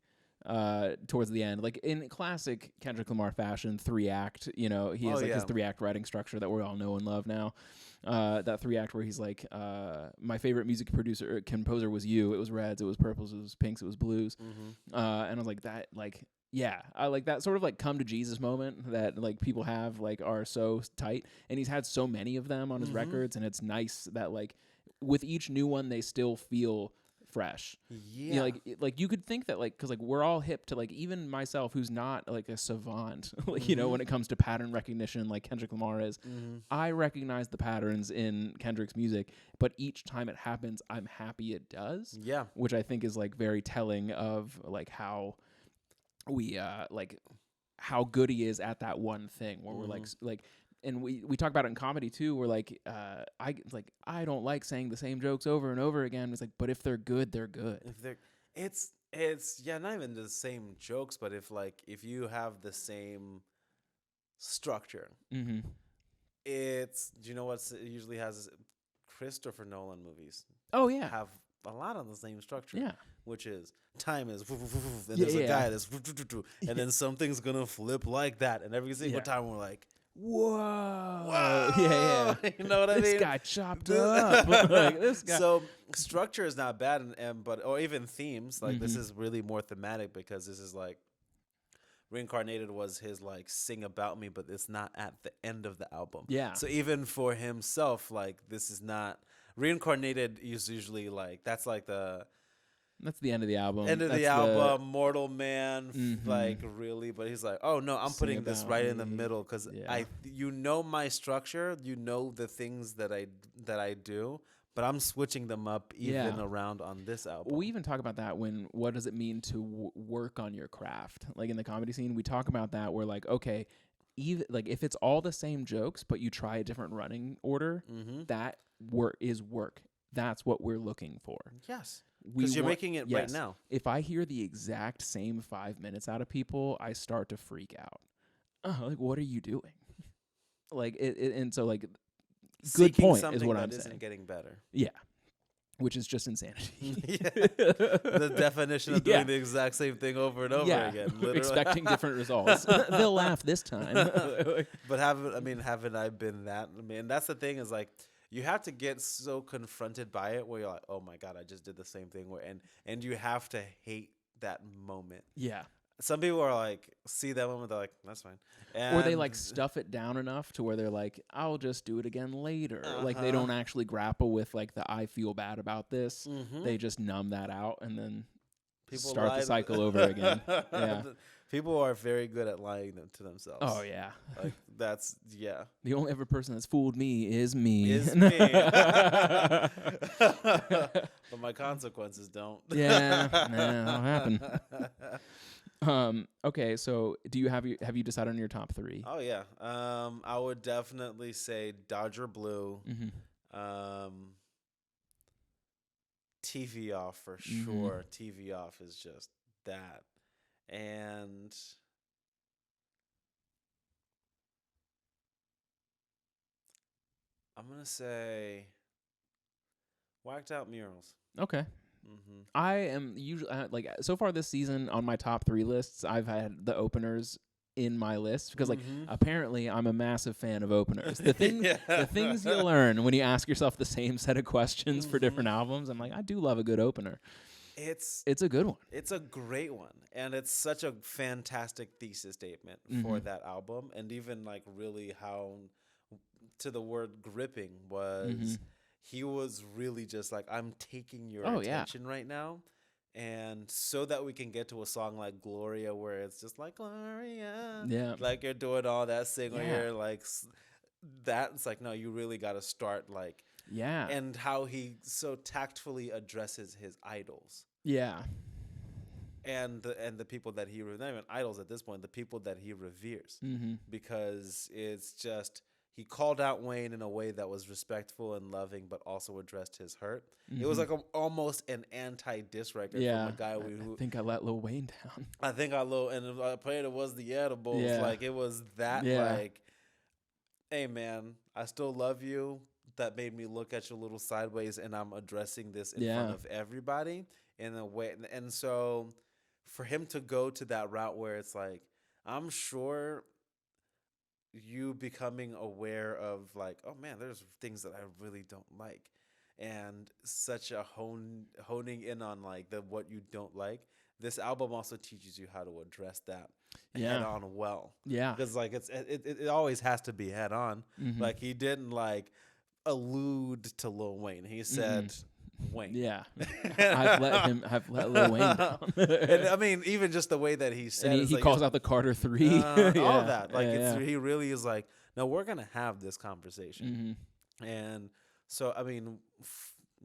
Towards the end, like in classic Kendrick Lamar fashion, 3-act, he has his 3-act writing structure that we all know and love now. That 3-act where he's like, my favorite music composer was you. It was reds, it was purples, it was pinks, it was blues. And I was like that, like, yeah, I like that sort of like come to Jesus moment that like people have like are so tight, and he's had so many of them on his records, and it's nice that like with each new one they still feel fresh. Yeah. Like you could think that like, cause like we're all hip to like, even myself who's not like a savant, like, when it comes to pattern recognition, like Kendrick Lamar is, I recognize the patterns in Kendrick's music, but each time it happens, I'm happy it does. Yeah. Which I think is like very telling of like how we, like how good he is at that one thing where we're like, and we talk about it in comedy too. We're like, I don't like saying the same jokes over and over again. It's like, but if they're good, they're good. It's not even the same jokes, but if you have the same structure, it's, do you know what it usually has? Christopher Nolan movies. Oh yeah, have a lot of the same structure. Yeah, which is time is and there's a guy that's and then something's gonna flip like that, and every single time we're like, whoa. Yeah. You know what I mean? This guy chopped up. Like, this guy. So structure is not bad, or even themes. Like this is really more thematic because this is like Reincarnated was his like sing about me, but it's not at the end of the album. Yeah. So even for himself, like this is not Reincarnated is usually like that's like the That's the end of the album. End of That's the album, Mortal Man, like really, but he's like, oh no, I'm Sing putting this About right in the Me. middle because Yeah. you know my structure, you know the things that I do, but I'm switching them up even around on this album. We even talk about that when what does it mean to work on your craft? Like in the comedy scene, we talk about that. We're like, okay, even like if it's all the same jokes, but you try a different running order, that is work. That's what we're looking for. Yes. Because you're making it right now. If I hear the exact same 5 minutes out of people, I start to freak out. Like, what are you doing? Like, and so, like, good Seeking point something is what that I'm isn't saying. Getting better. Yeah. Which is just insanity. The definition of doing the exact same thing over and over again. Literally. Expecting different results. They'll laugh this time. But haven't I been that? I mean, that's the thing is like, you have to get so confronted by it where you're like, oh my God, I just did the same thing. And you have to hate that moment. Yeah. Some people are like, see that moment, they're like, that's fine. Or they like stuff it down enough to where they're like, I'll just do it again later. Like they don't actually grapple with like the I feel bad about this. They just numb that out and then start the cycle over again. Yeah. People are very good at lying to themselves. Oh, yeah. Like, that's, yeah. The only ever person that's fooled me is me. But my consequences don't. Yeah. That'll happen. Okay, so have you decided on your top 3? Oh, yeah. I would definitely say Dodger Blue. TV Off for sure. TV Off is just that. And I'm going to say Whacked Out Murals. Okay. I am usually like so far this season on my top 3 lists, I've had the openers in my list because like apparently I'm a massive fan of openers. The things you learn when you ask yourself the same set of questions for different albums, I'm like, I do love a good opener. It's a good one. It's a great one. And it's such a fantastic thesis statement for that album. And even like really how to the word gripping was he was really just like, I'm taking your attention right now. And so that we can get to a song like Gloria where it's just like, Gloria. Yeah. Like you're doing all that sing where you're like, that. It's like, no, you really got to start like. Yeah. And how he so tactfully addresses his idols. Yeah. And the people that he, not even idols at this point, the people that he reveres. Because it's just, he called out Wayne in a way that was respectful and loving, but also addressed his hurt. It was like almost an anti-diss record from a guy who... I think I let Lil Wayne down. And I played it was the edibles. Yeah. Like, it was that, like, hey, man, I still love you. That made me look at you a little sideways, and I'm addressing this in front of everybody in a way. And so for him to go to that route where it's like, I'm sure you becoming aware of like, oh man, there's things that I really don't like, and such a honing in on like what you don't like. This album also teaches you how to address that head on well. Yeah, because like it always has to be head on. Like he didn't like allude to Lil Wayne. He said Wayne. Yeah, I've let Lil Wayne down. And I mean, even just the way that he said, and he like, calls out the Carter 3, all of that. Like he really is like, no, we're gonna have this conversation. And so I mean,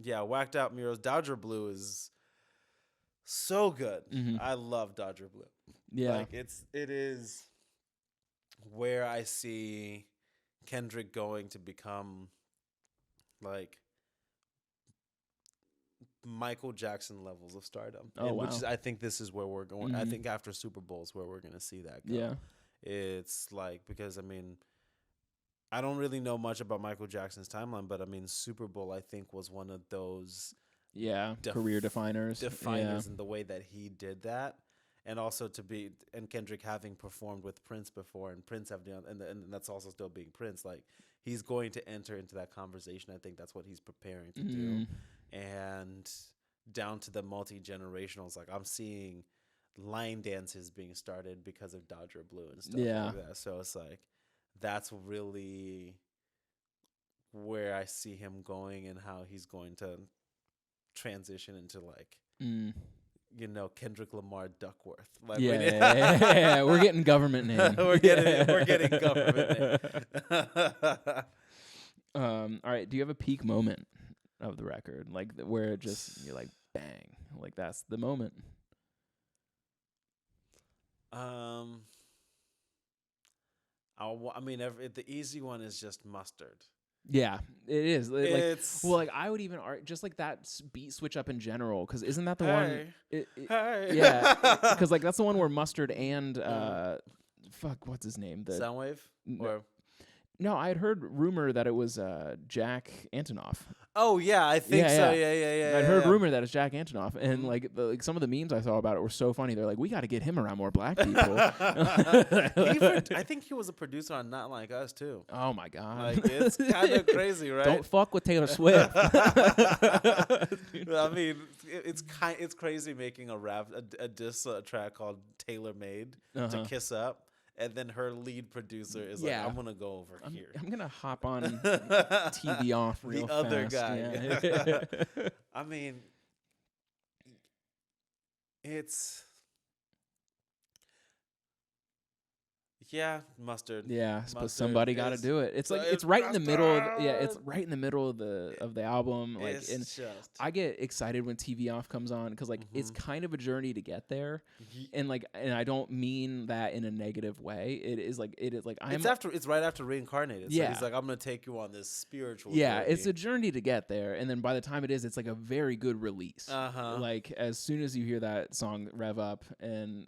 Whacked Out Murals, Dodger Blue is so good. I love Dodger Blue. Yeah, like it is where I see Kendrick going to become like Michael Jackson levels of stardom. Which is, I think this is where we're going. I think after Super Bowl is where we're going to see that go. Yeah. It's like, because I mean, I don't really know much about Michael Jackson's timeline, but I mean, Super Bowl, I think, was one of those career definers in the way that he did that. And also and Kendrick having performed with Prince before, and Prince having done, and that's also still being Prince. Like, he's going to enter into that conversation. I think that's what he's preparing to do. And down to the multi-generationals, like I'm seeing line dances being started because of Dodger Blue and stuff like that. So it's like, that's really where I see him going and how he's going to transition into like You know, Kendrick Lamar Duckworth. Like Yeah, we're getting government name. we're getting government name. All right. Do you have a peak moment of the record, like where it just you're like bang, like that's the moment? I mean, the easy one is just Mustard. Yeah, it is. It's like I would even just like that beat switch up in general, because isn't that the one? Hey. Yeah, because like that's the one where Mustard and fuck, what's his name? Soundwave? No, I had heard rumor that it was Jack Antonoff. Oh yeah, I think so. Yeah. I'd heard rumor that it's Jack Antonoff, and like some of the memes I saw about it were so funny. They're like, we got to get him around more black people. I think he was a producer on Not Like Us too. Oh my god, like it's kind of crazy, right? Don't fuck with Taylor Swift. I mean, it's crazy making a diss track called Tailor Made to Kiss Up. And then her lead producer is like, I'm going to go over here. I'm going to hop on TV off real the other fast. guy. Yeah. I mean, it's... Yeah, Mustard. Yeah, Mustard but somebody got to do it. It's like it's right in the middle. It's right in the middle of the album. Like, and I get excited when TV Off comes on because like it's kind of a journey to get there, and I don't mean that in a negative way. It is like it's right after Reincarnated. So he's like, I'm gonna take you on this spiritual. Yeah, journey. it's a journey to get there, and then by the time it is, it's like a very good release. Like as soon as you hear that song rev up, and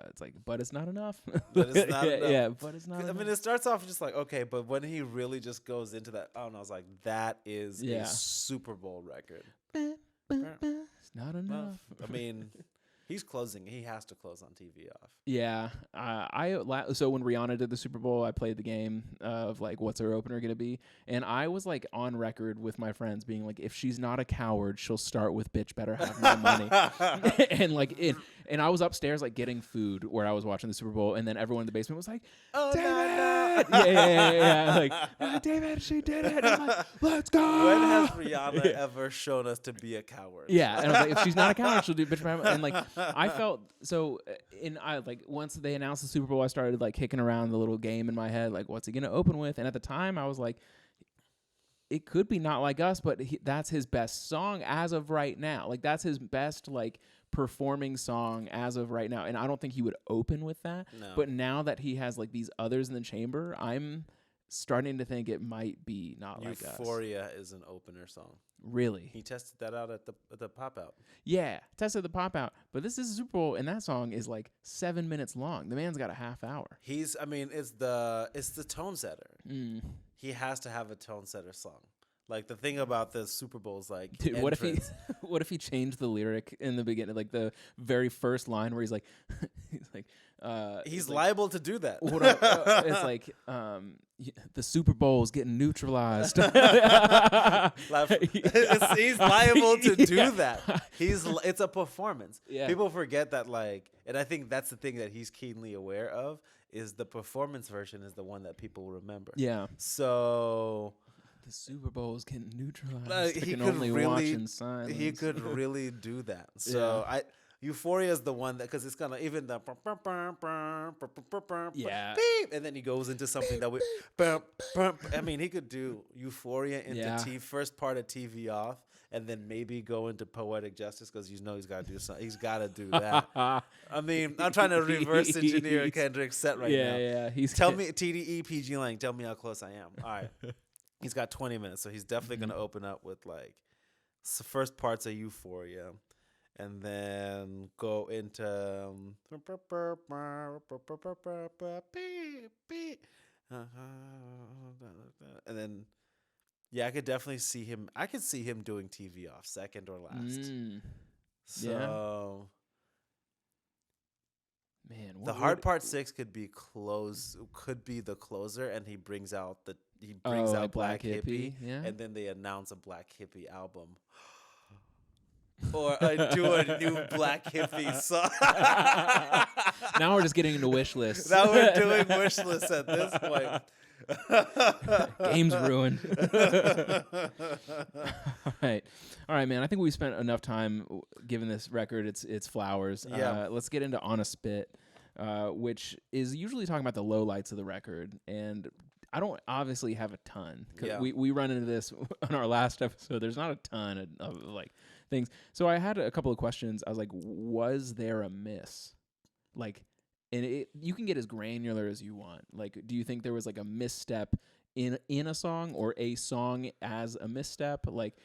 it's like, but it's not enough. But it's not enough. Yeah, but it's not. I mean, it starts off just like, okay, but when he really just goes into that, I was like, that is a Super Bowl record. It's not enough. I mean, he's closing. He has to close on TV Off. Yeah. So when Rihanna did the Super Bowl, I played the game of like, what's her opener going to be? And I was like on record with my friends being like, if she's not a coward, she'll start with bitch better have my money. And I was upstairs like getting food where I was watching the Super Bowl, and then everyone in the basement was like, "Oh, David!" Yeah. Like, David, she did it. And I'm like, let's go. When has Rihanna ever shown us to be a coward? Yeah, and I was like, if she's not a coward, she'll do bitch better. And like, I felt so. Once they announced the Super Bowl, I started like kicking around the little game in my head, like, what's he gonna open with? And at the time, I was like, it could be Not Like Us, but that's his best song as of right now. Like that's his best like performing song as of right now, and I don't think he would open with that. No. But now that he has like these others in the chamber, I'm starting to think it might be Not Like Us. Euphoria is an opener song. Really? He tested that out at the pop out. Yeah, tested the pop out. But this is Super Bowl, and that song is like 7 minutes long. The man's got a half hour. It's the tone setter. He has to have a tone setter song. Like the thing about the Super Bowl is like, dude, what if he changed the lyric in the beginning, like the very first line where he's like, he's liable to do that. It's like, the Super Bowl is getting neutralized. He's liable to do that. It's a performance. Yeah. People forget that, like, and I think that's the thing that he's keenly aware of is the performance version is the one that people remember. Yeah. So the Super Bowl is getting neutralized. He can could only watch in silence. He could really do that. So Euphoria is the one that, because it's kind of even the beep, and then he goes into something that we. I mean, he could do Euphoria into first part of TV Off, and then maybe go into Poetic Justice because he's got to do something. He's got to do that. I mean, I'm trying to reverse engineer Kendrick's set right now. Yeah. Tell me TDE PG Lang. Tell me how close I am. All right. He's got 20 minutes, so he's definitely going to open up with like first parts of Euphoria, and then go into and then I could definitely see him. I could see him doing TV Off second or last. So. Man, the hard part 6 could be the closer, and he brings out Black Hippie, and then they announce a Black Hippie album, or do a new Black Hippie song. Now we're just getting into wish lists. Now we're doing wish lists at this point. Game's ruined. All right, man. I think we spent enough time giving this record its flowers. Yeah. Let's get into On a Spit, which is usually talking about the lowlights of the record, and I don't obviously have a ton. Yeah. We run into this on our last episode. There's not a ton of like things. So I had a couple of questions. I was like, was there a miss? Like, and you can get as granular as you want. Like, do you think there was like a misstep in a song, or a song as a misstep? Like,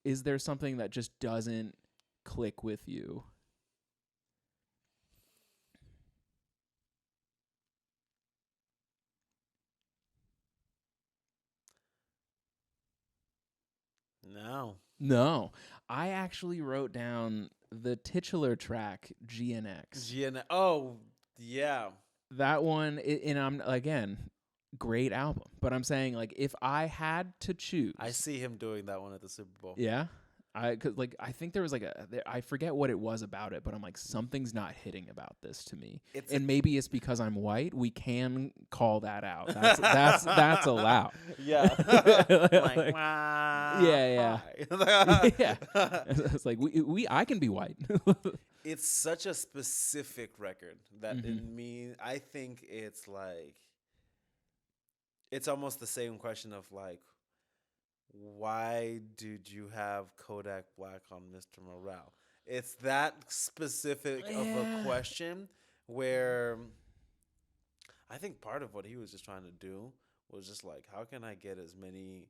is there something that just doesn't click with you? No. I actually wrote down the titular track, GNX. Oh, yeah. That one, and I'm, again, great album. But I'm saying, like, if I had to choose. I see him doing that one at the Super Bowl. Yeah? I think there was like I forget what it was about it, but I'm like, something's not hitting about this to me. And maybe it's because I'm white. We can call that out. That's allowed. Yeah. Yeah. Yeah. It's like I can be white. It's such a specific record that in me, I think it's like, it's almost the same question of like, why did you have Kodak Black on Mr. Morale? It's that specific of a question where I think part of what he was just trying to do was just like, how can I get as many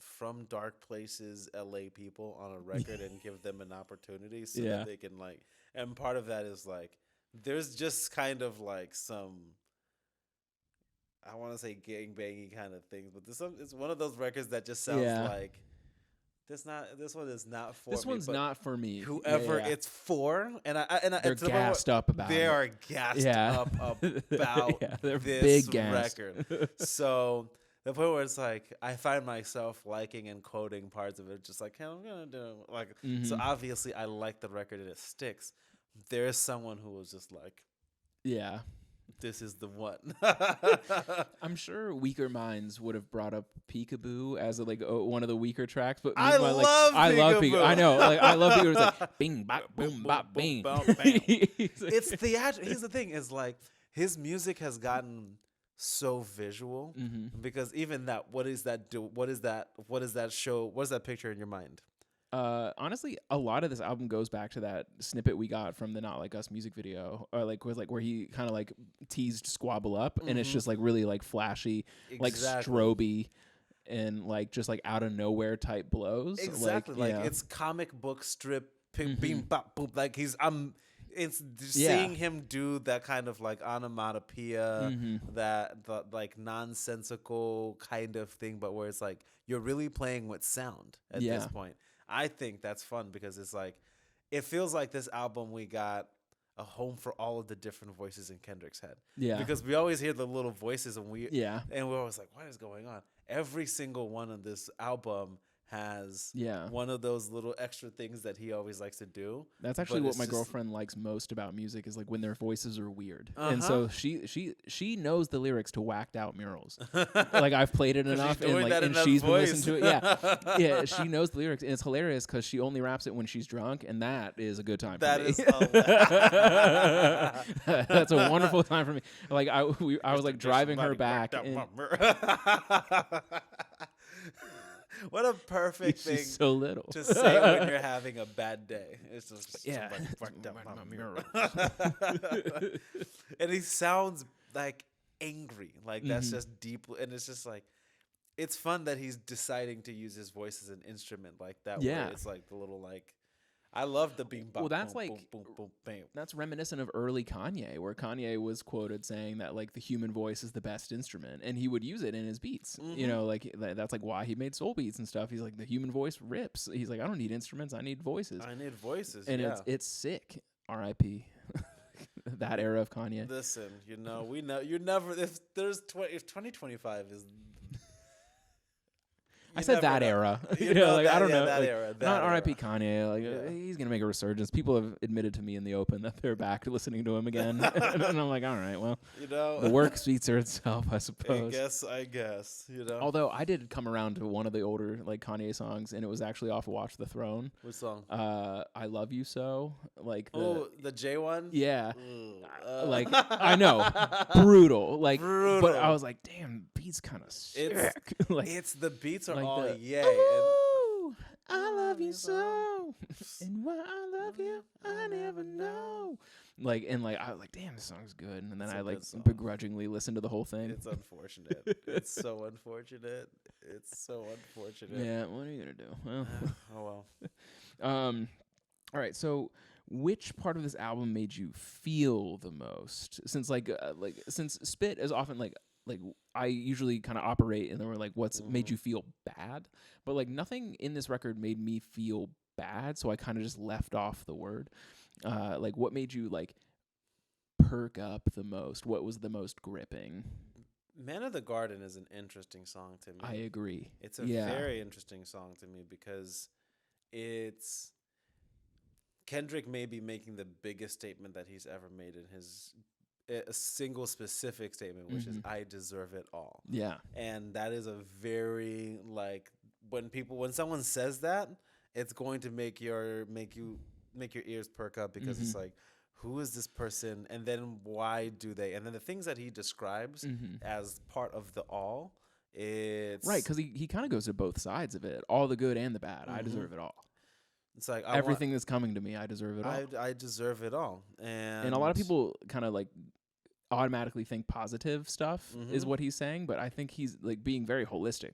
from dark places LA people on a record and give them an opportunity so that they can like, and part of that is like, there's just kind of like some, I want to say gang-bangy kind of things, but it's one of those records that just sounds like this one is not for this me. One's not for me. Whoever it's for, and they're gassed up about it. They are gassed up about they're this big gassed. record. So the point where it's like, I find myself liking and quoting parts of it, just like, hey, I'm gonna do like. So obviously, I like the record and it sticks. There is someone who was just like, this is the one. I'm sure weaker minds would have brought up Peekaboo as one of the weaker tracks, but I love Peekaboo. I know, like I love Peekaboo. It's like bing, bop, boom, bop, bing. It's theatrical. Here's the thing: is like his music has gotten so visual because even that. What does that do? What is that? What does that show? What is that picture in your mind? Honestly, a lot of this album goes back to that snippet we got from the Not Like Us music video, or like where he kind of like teased Squabble Up, and it's just like really like flashy, like stroby, and like just like out of nowhere type blows. Exactly, like it's comic book strip, beam, bop, boom. Like it's seeing him do that kind of like onomatopoeia, that like nonsensical kind of thing, but where it's like you're really playing with sound at this point. I think that's fun because it's like, it feels like this album we got a home for all of the different voices in Kendrick's head. Yeah. Because we always hear the little voices and we're always like, what is going on? Every single one of this album has one of those little extra things that he always likes to do. That's actually what my girlfriend likes most about music, is like when their voices are weird. And so she knows the lyrics to Whacked Out Murals. Like I've played it enough and she's been listening to it. Yeah, she knows the lyrics, and it's hilarious because she only raps it when she's drunk, and that is a good time for me. That's a wonderful time for me. Like I was like driving her back. What a perfect thing so little to say when you're having a bad day. It's just and he sounds like angry. Like that's just deep, and it's just like, it's fun that he's deciding to use his voice as an instrument like that. Yeah, where it's like the little like. I love the beam bop. Well, that's boom, like boom, boom, boom, bam. That's reminiscent of early Kanye, where Kanye was quoted saying that like the human voice is the best instrument, and he would use it in his beats. You know, like that's like why he made soul beats and stuff. He's like, the human voice rips. He's like, I don't need instruments, I need voices. And it's sick. R.I.P. that era of Kanye. Listen, you know, we know you never. If 2025 is. I said that know. era. You know like that, I don't know. That like, era. That not era. R.I.P. Kanye. Like he's gonna make a resurgence. People have admitted to me in the open that they're back listening to him again, and I'm like, all right, well, the work speaks for itself, I suppose. I guess. Although I did come around to one of the older like Kanye songs, and it was actually off of Watch the Throne. Which song? I Love You So. Like the J one. Yeah. Like I know, brutal. Like, brutal. But I was like, damn, beats kind of sick. Like it's the beats are like all the, yay. Ooh, I love you so, and why I love you, I never know. Like and like I was like, damn, this song's good. And then I like begrudgingly listened to the whole thing. It's unfortunate. It's so unfortunate. It's so unfortunate. Yeah, what are you gonna do? Well, oh well. All right, so. Which part of this album made you feel the most? Since since Spit is often like I usually kind of operate and then we're like, what's made you feel bad? But like nothing in this record made me feel bad, so I kind of just left off the word. Like what made you like perk up the most? What was the most gripping? Man of the Garden is an interesting song to me. I agree. It's a very interesting song to me because it's Kendrick may be making the biggest statement that he's ever made in his a single specific statement, which is "I deserve it all." Yeah, and that is a very like when someone says that, it's going to make your ears perk up because it's like, who is this person, and then why do they, and then the things that he describes as part of the all. It's right because he kind of goes to both sides of it, all the good and the bad. I deserve it all. It's like everything that's coming to me, I deserve it all. I deserve it all, and a lot of people kind of like automatically think positive stuff is what he's saying, but I think he's like being very holistic.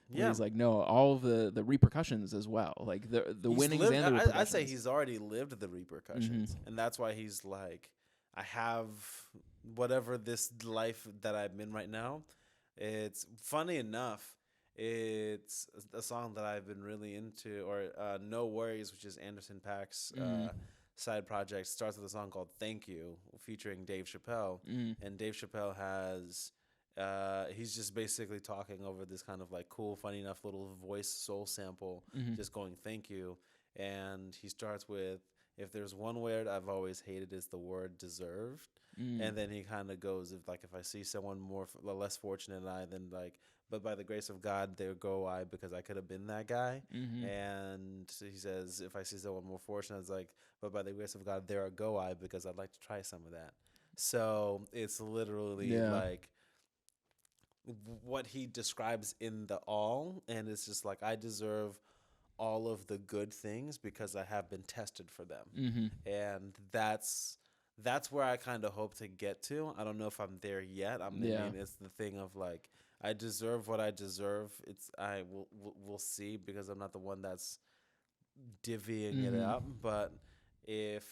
Yeah, he's like no, all of the repercussions as well, like the winnings and the repercussions. I'd say he's already lived the repercussions, and that's why he's like, I have whatever this life that I'm in right now. It's funny enough. It's a song that I've been really into, or No Worries, which is Anderson .Paak's side project, starts with a song called Thank You, featuring Dave Chappelle. And Dave Chappelle has, he's just basically talking over this kind of like cool, funny enough little voice soul sample, just going thank you. And he starts with, if there's one word I've always hated, is the word deserved. And then he kind of goes, if I see someone less fortunate than I, then like, but by the grace of God, there go I, because I could have been that guy. And he says, if I see someone more fortunate, it's like, but by the grace of God, there go I, because I'd like to try some of that. So it's literally like what he describes in the all. And it's just like, I deserve all of the good things because I have been tested for them. And that's where I kind of hope to get to. I don't know if I'm there yet. I mean, it's the thing of like, I deserve what I deserve. We'll see, because I'm not the one that's divvying it up. But if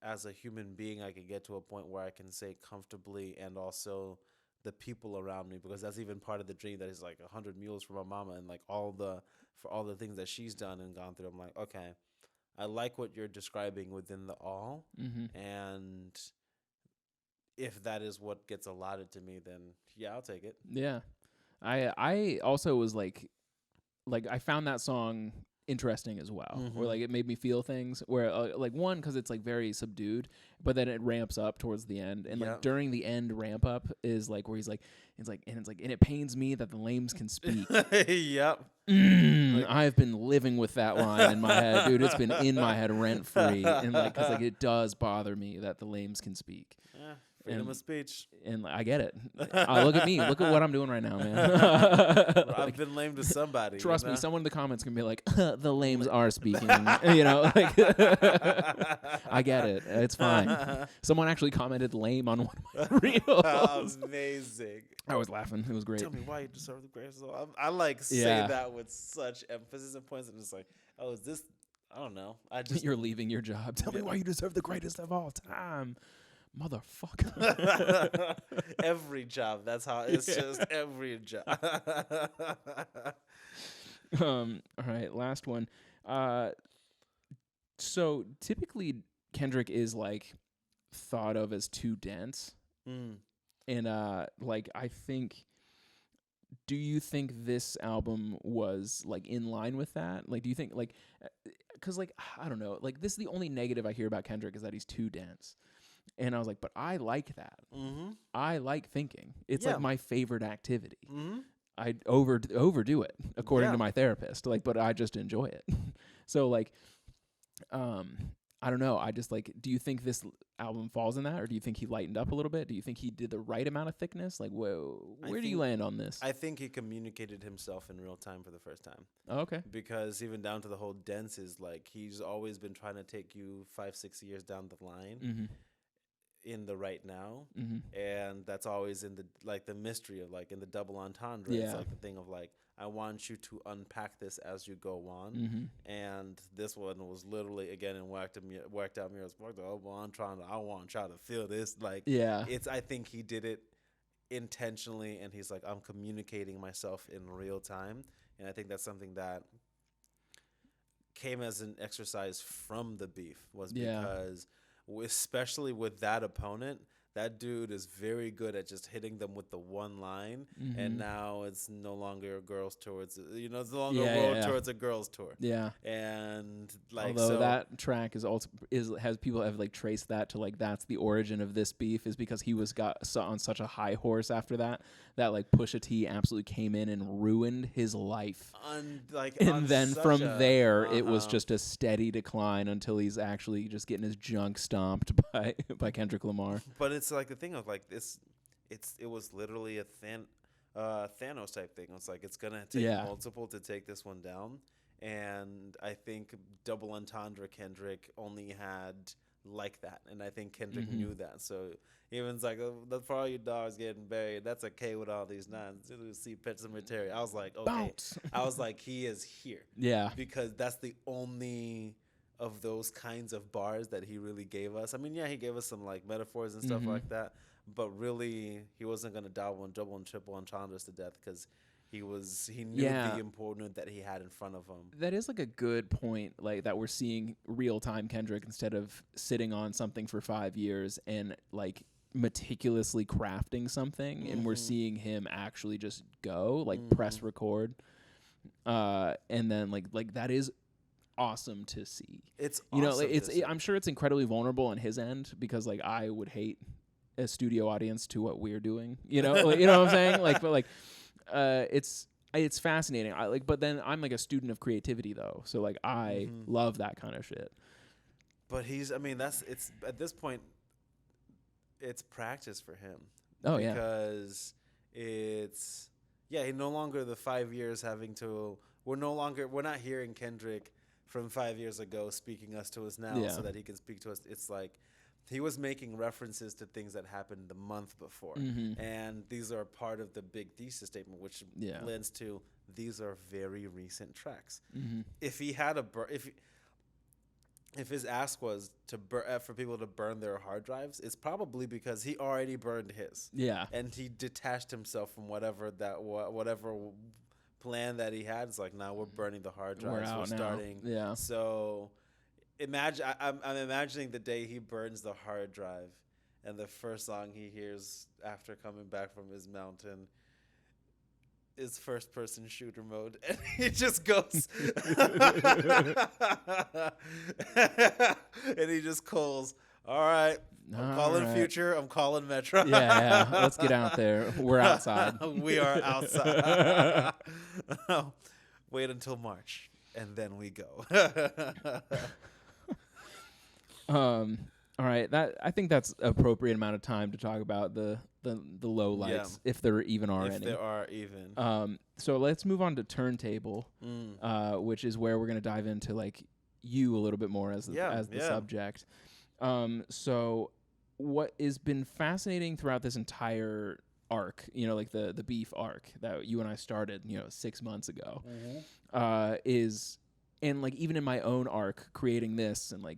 as a human being I could get to a point where I can say comfortably, and also the people around me, because that's even part of the dream, that is like 100 mules for my mama, and like all the things that she's done and gone through. I'm like, okay, I like what you're describing within the all, and if that is what gets allotted to me, then yeah, I'll take it. Yeah. I also was like I found that song interesting as well, where like it made me feel things, where like one, because it's like very subdued, but then it ramps up towards the end, and like during the end ramp up is like where he's like, and it pains me that the lames can speak. I've been living with that line in my head, dude. It's been in my head rent free, and like because like it does bother me that the lames can speak. Freedom of speech. And I get it. Look at me. Look at what I'm doing right now, man. I've been lame to somebody. Trust me, someone in the comments can be like, the lames are speaking. Like, I get it. It's fine. Someone actually commented lame on one of my reels. Amazing. I was laughing. It was great. Tell me why you deserve the greatest of all. I like say that with such emphasis and points. I'm just like, oh, is this? I don't know. You're leaving your job. Tell me why you deserve the greatest of all time. Motherfucker. Every job. That's how it's just every job. All right, last one. So typically Kendrick is like thought of as too dense. And like I think do you think this album was like in line with that? Like, do you think like, because like I don't know, like this is the only negative I hear about Kendrick is that he's too dense, and I was like, but I like that. I like thinking. It's like my favorite activity. I overdo it according to my therapist. Like, but I just enjoy it. So like, I don't know. I just like, do you think this album falls in that, or do you think he lightened up a little bit? Do you think he did the right amount of thickness? Like, where do you land on this? I think he communicated himself in real time for the first time. Oh, okay. Because even down to the whole dense is like, he's always been trying to take you 5-6 years down the line in the right now. And that's always in the, like the mystery of like in the double entendre. It's like the thing of like, I want you to unpack this as you go on. And this one was literally, again, in Whacked Out Mirrors, I want y'all to feel this. Like, I think he did it intentionally, and he's like, I'm communicating myself in real time. And I think that's something that came as an exercise from the beef, was because, especially with that opponent, that dude is very good at just hitting them with the one line, and now it's no longer a girls' tour. It's it's no longer a world tour. It's a girls' tour. Yeah, and like, although that track has people have like traced that to like that's the origin of this beef, is because he was on such a high horse after that like Pusha T absolutely came in and ruined his life, and then from there it was just a steady decline until he's actually just getting his junk stomped by Kendrick Lamar. But it's like the thing of like this, it was literally a Thanos type thing. It's like it's gonna take multiple to take this one down, and I think Double Entendre Kendrick only had like that, and I think Kendrick knew that. So even it's like, for all you dogs getting buried, that's okay with all these nines. You see Pet Cemetery. I was like, okay. Bounce. I was like, he is here. Yeah, because that's the only of those kinds of bars that he really gave us. I mean, he gave us some like metaphors and stuff like that, but really he wasn't going to double and triple entendres to death, because he knew the important that he had in front of him. That is like a good point, like that we're seeing real time Kendrick instead of sitting on something for 5 years and like meticulously crafting something, and we're seeing him actually just go like press record, and then like that is awesome to see. It's awesome. I'm sure it's incredibly vulnerable on his end, because like I would hate a studio audience to what we're doing. You know, like, you know what I'm saying? Like, but like, it's fascinating. But then I'm like a student of creativity though, so like I love that kind of shit. But it's at this point, it's practice for him. Oh because it's he no longer the 5 years having to. We're not hearing Kendrick from 5 years ago speaking us to us now so that he can speak to us. It's like he was making references to things that happened the month before. And these are part of the big thesis statement, which lends to these are very recent tracks. If he had if his ask was to for people to burn their hard drives, it's probably because he already burned his. Yeah. And he detached himself from whatever plan that he had. It's like, now we're burning the hard drives. We're starting. Yeah. So imagine, I'm imagining the day he burns the hard drive, and the first song he hears after coming back from his mountain is first person shooter mode, and he just goes and he just calls, all right, I'm calling Future, I'm calling Metro. Yeah, let's get out there. We're outside. We are outside. Wait until March, and then we go. All right, I think that's appropriate amount of time to talk about the low lights, if there even are any. If there are even. So let's move on to Turntable, which is where we're gonna dive into like you a little bit more as the subject. So what has been fascinating throughout this entire arc, like the beef arc that you and I started, 6 months ago, is, and like even in my own arc creating this and like,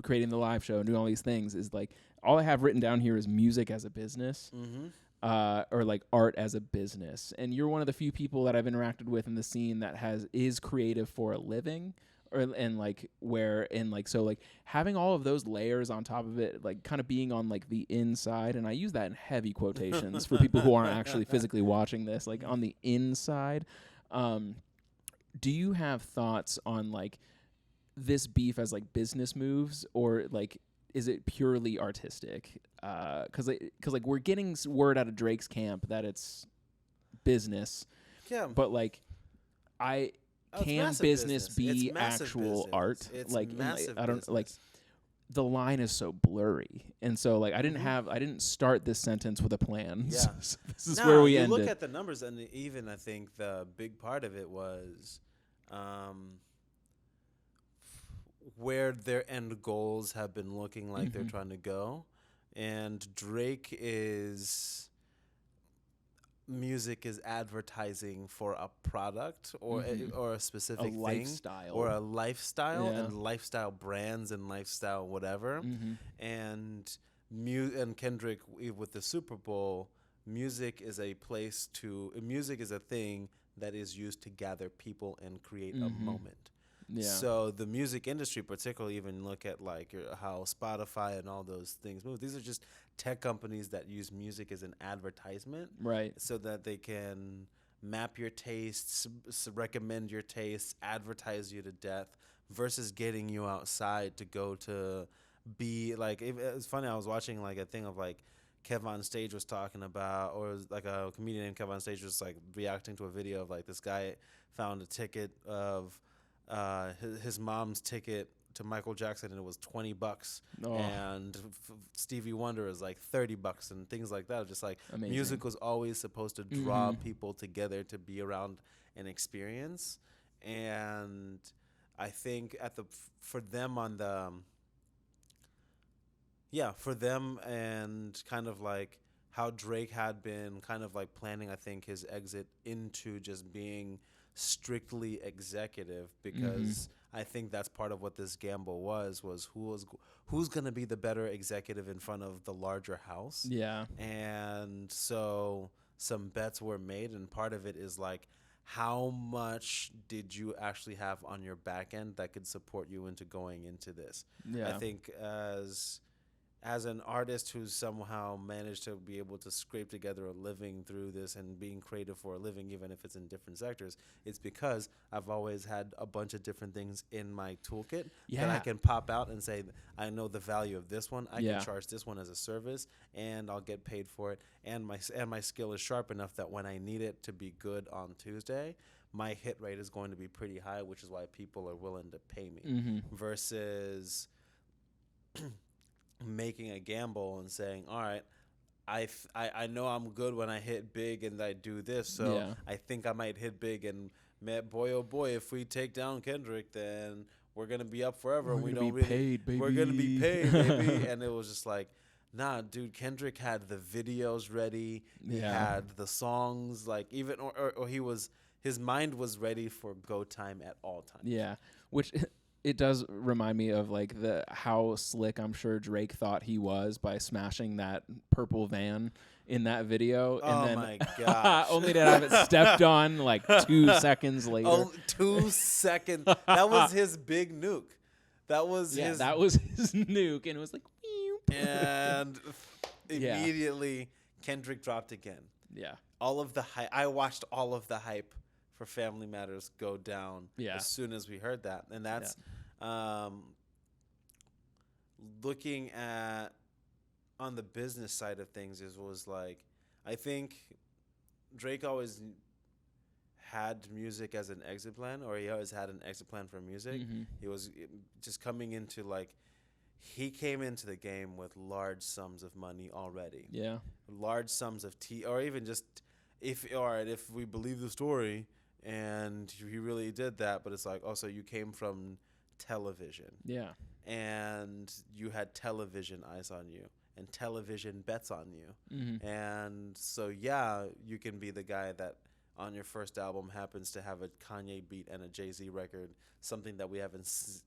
creating the live show and doing all these things, is like all I have written down here is music as a business, or like art as a business. And you're one of the few people that I've interacted with in the scene that is creative for a living, and like where in like so like having all of those layers on top of it, like kind of being on like the inside, and I use that in heavy quotations for people who aren't actually physically watching this, like on the inside. Do you have thoughts on like this beef as like business moves, or like is it purely artistic? Because like we're getting word out of Drake's camp that it's business. Yeah. But like can business be actual art? It's like massive I don't business. like the line is so blurry, and so like I didn't start this sentence with a plan. Yeah. So this is where we ended. Look at the numbers, and even I think the big part of it was where their end goals have been looking like they're trying to go, and Drake is. Music is advertising for a product or a specific thing, lifestyle. or a lifestyle, Yeah. and lifestyle brands and lifestyle whatever. And and Kendrick with the Super Bowl, music is a thing that is used to gather people and create a moment. Yeah. So the music industry, particularly, even look at like how Spotify and all those things move. These are just tech companies that use music as an advertisement, Right. so that they can map your tastes, recommend your tastes, advertise you to death, versus getting you outside to go to be like. It's funny. I was watching like a thing of like Kev on Stage was talking about, or like a comedian named Kev on Stage was like reacting to a video of like this guy found a ticket of. His mom's ticket to Michael Jackson, and it was $20, and Stevie Wonder is like $30, and things like that. Just like Amazing. Music was always supposed to draw people together to be around an experience, and I think for them and kind of like how Drake had been kind of like planning, I think, his exit into just being strictly executive, because I think that's part of what this gamble was who's going to be the better executive in front of the larger house. Yeah. And so some bets were made, and part of it is like, how much did you actually have on your back end that could support you into going into this? Yeah. I think as an artist who's somehow managed to be able to scrape together a living through this and being creative for a living, even if it's in different sectors, it's because I've always had a bunch of different things in my toolkit that I can pop out and say, I know the value of this one. I can charge this one as a service, and I'll get paid for it. And my skill is sharp enough that when I need it to be good on Tuesday, my hit rate is going to be pretty high, which is why people are willing to pay me, versus making a gamble and saying, all right, I know I'm good when I hit big and I do this, so I think I might hit big, and boy oh boy, if we take down Kendrick, then we're gonna be up forever. We're gonna be paid, baby. We're gonna be paid, baby. And it was just like, nah, dude, Kendrick had the videos ready. He had the songs, like even or his mind was ready for go time at all times. Yeah, which it does remind me of like how slick I'm sure Drake thought he was by smashing that purple van in that video. Oh, and then my gosh. only to have it stepped on like 2 seconds later. Oh, 2 seconds. That was his big nuke. That was his nuke, and it was like, and immediately Kendrick dropped again. Yeah. All of the hype. I watched all of the hype for Family Matters go down as soon as we heard that. And that's looking at on the business side of things was like, I think Drake always had music as an exit plan, or he always had an exit plan for music. He was just coming into like, he came into the game with large sums of money already. Yeah. Large sums of or even just if we believe the story, and he really did that, but it's like, also you came from television. Yeah. And you had television eyes on you and television bets on you. And so, you can be the guy that on your first album happens to have a Kanye beat and a Jay-Z record, something that we haven't seen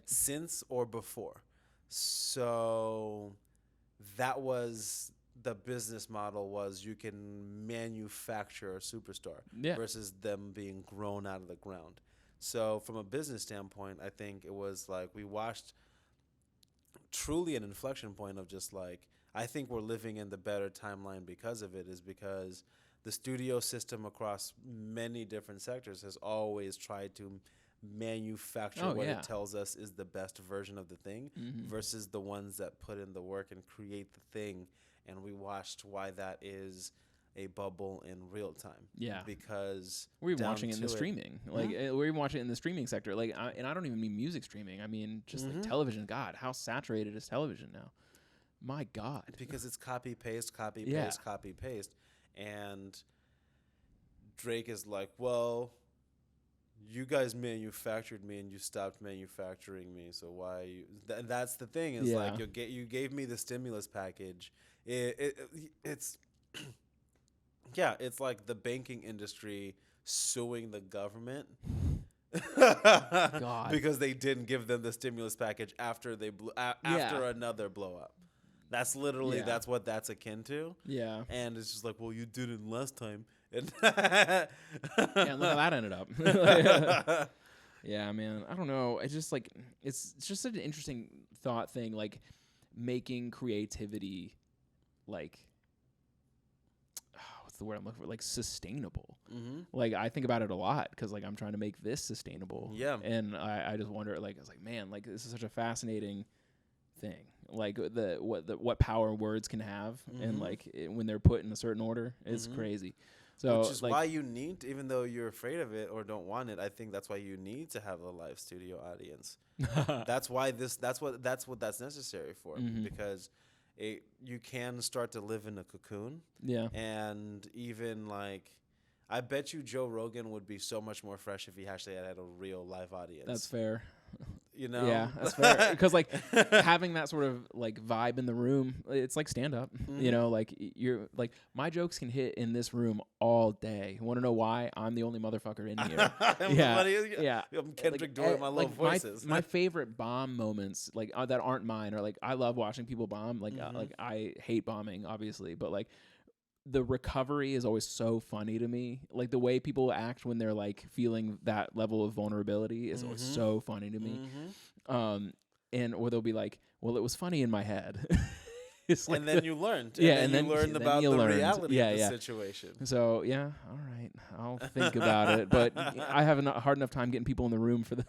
since or before. So that was the business model, was you can manufacture a superstar versus them being grown out of the ground. So from a business standpoint, I think it was like we watched truly an inflection point of just like, I think we're living in the better timeline because of it, is because the studio system across many different sectors has always tried to manufacture what it tells us is the best version of the thing versus the ones that put in the work and create the thing. And we watched why that is a bubble in real time. Yeah. Because we're even watching it in the streaming. Like, we're even watching it in the streaming sector. Like, and I don't even mean music streaming. I mean, just like television. God, how saturated is television now? My God. Because it's copy, paste, copy, paste, copy, paste. And Drake is like, well, you guys manufactured me and you stopped manufacturing me. So why you that's the thing, is like, you gave me the stimulus package. It's yeah, it's like the banking industry suing the government because they didn't give them the stimulus package after they after another blow up. That's literally that's what that's akin to. Yeah, and it's just like, well, you didn't last time, and look how that ended up. Yeah, man, I don't know. It's just like it's just such an interesting thought thing, like making creativity like. The word I'm looking for, like sustainable. Like I think about it a lot because like I'm trying to make this sustainable. Yeah, and I just wonder, like I was like, man, like this is such a fascinating thing. Like what power words can have, and like when they're put in a certain order, it's crazy. So which is like, why you need, even though you're afraid of it or don't want it, I think that's why you need to have a live studio audience. That's why that's what that's necessary for, because. You can start to live in a cocoon. Yeah. And even like, I bet you Joe Rogan would be so much more fresh if he actually had a real live audience. That's fair. You know? Yeah, that's fair. Because like having that sort of like vibe in the room, it's like stand up. You know, like you're like, my jokes can hit in this room all day. Want to know why? I'm the only motherfucker in here. Yeah. I'm Kendrick doing my low voices. My favorite bomb moments, like that aren't mine, are like I love watching people bomb. Like like I hate bombing, obviously, but like the recovery is always so funny to me. Like the way people act when they're like feeling that level of vulnerability is always so funny to me. And or they'll be like, well, it was funny in my head. It's like, and then you learned. And then you learned about the reality of the situation. So yeah, all right, I'll think about it. But I have a hard enough time getting people in the room for the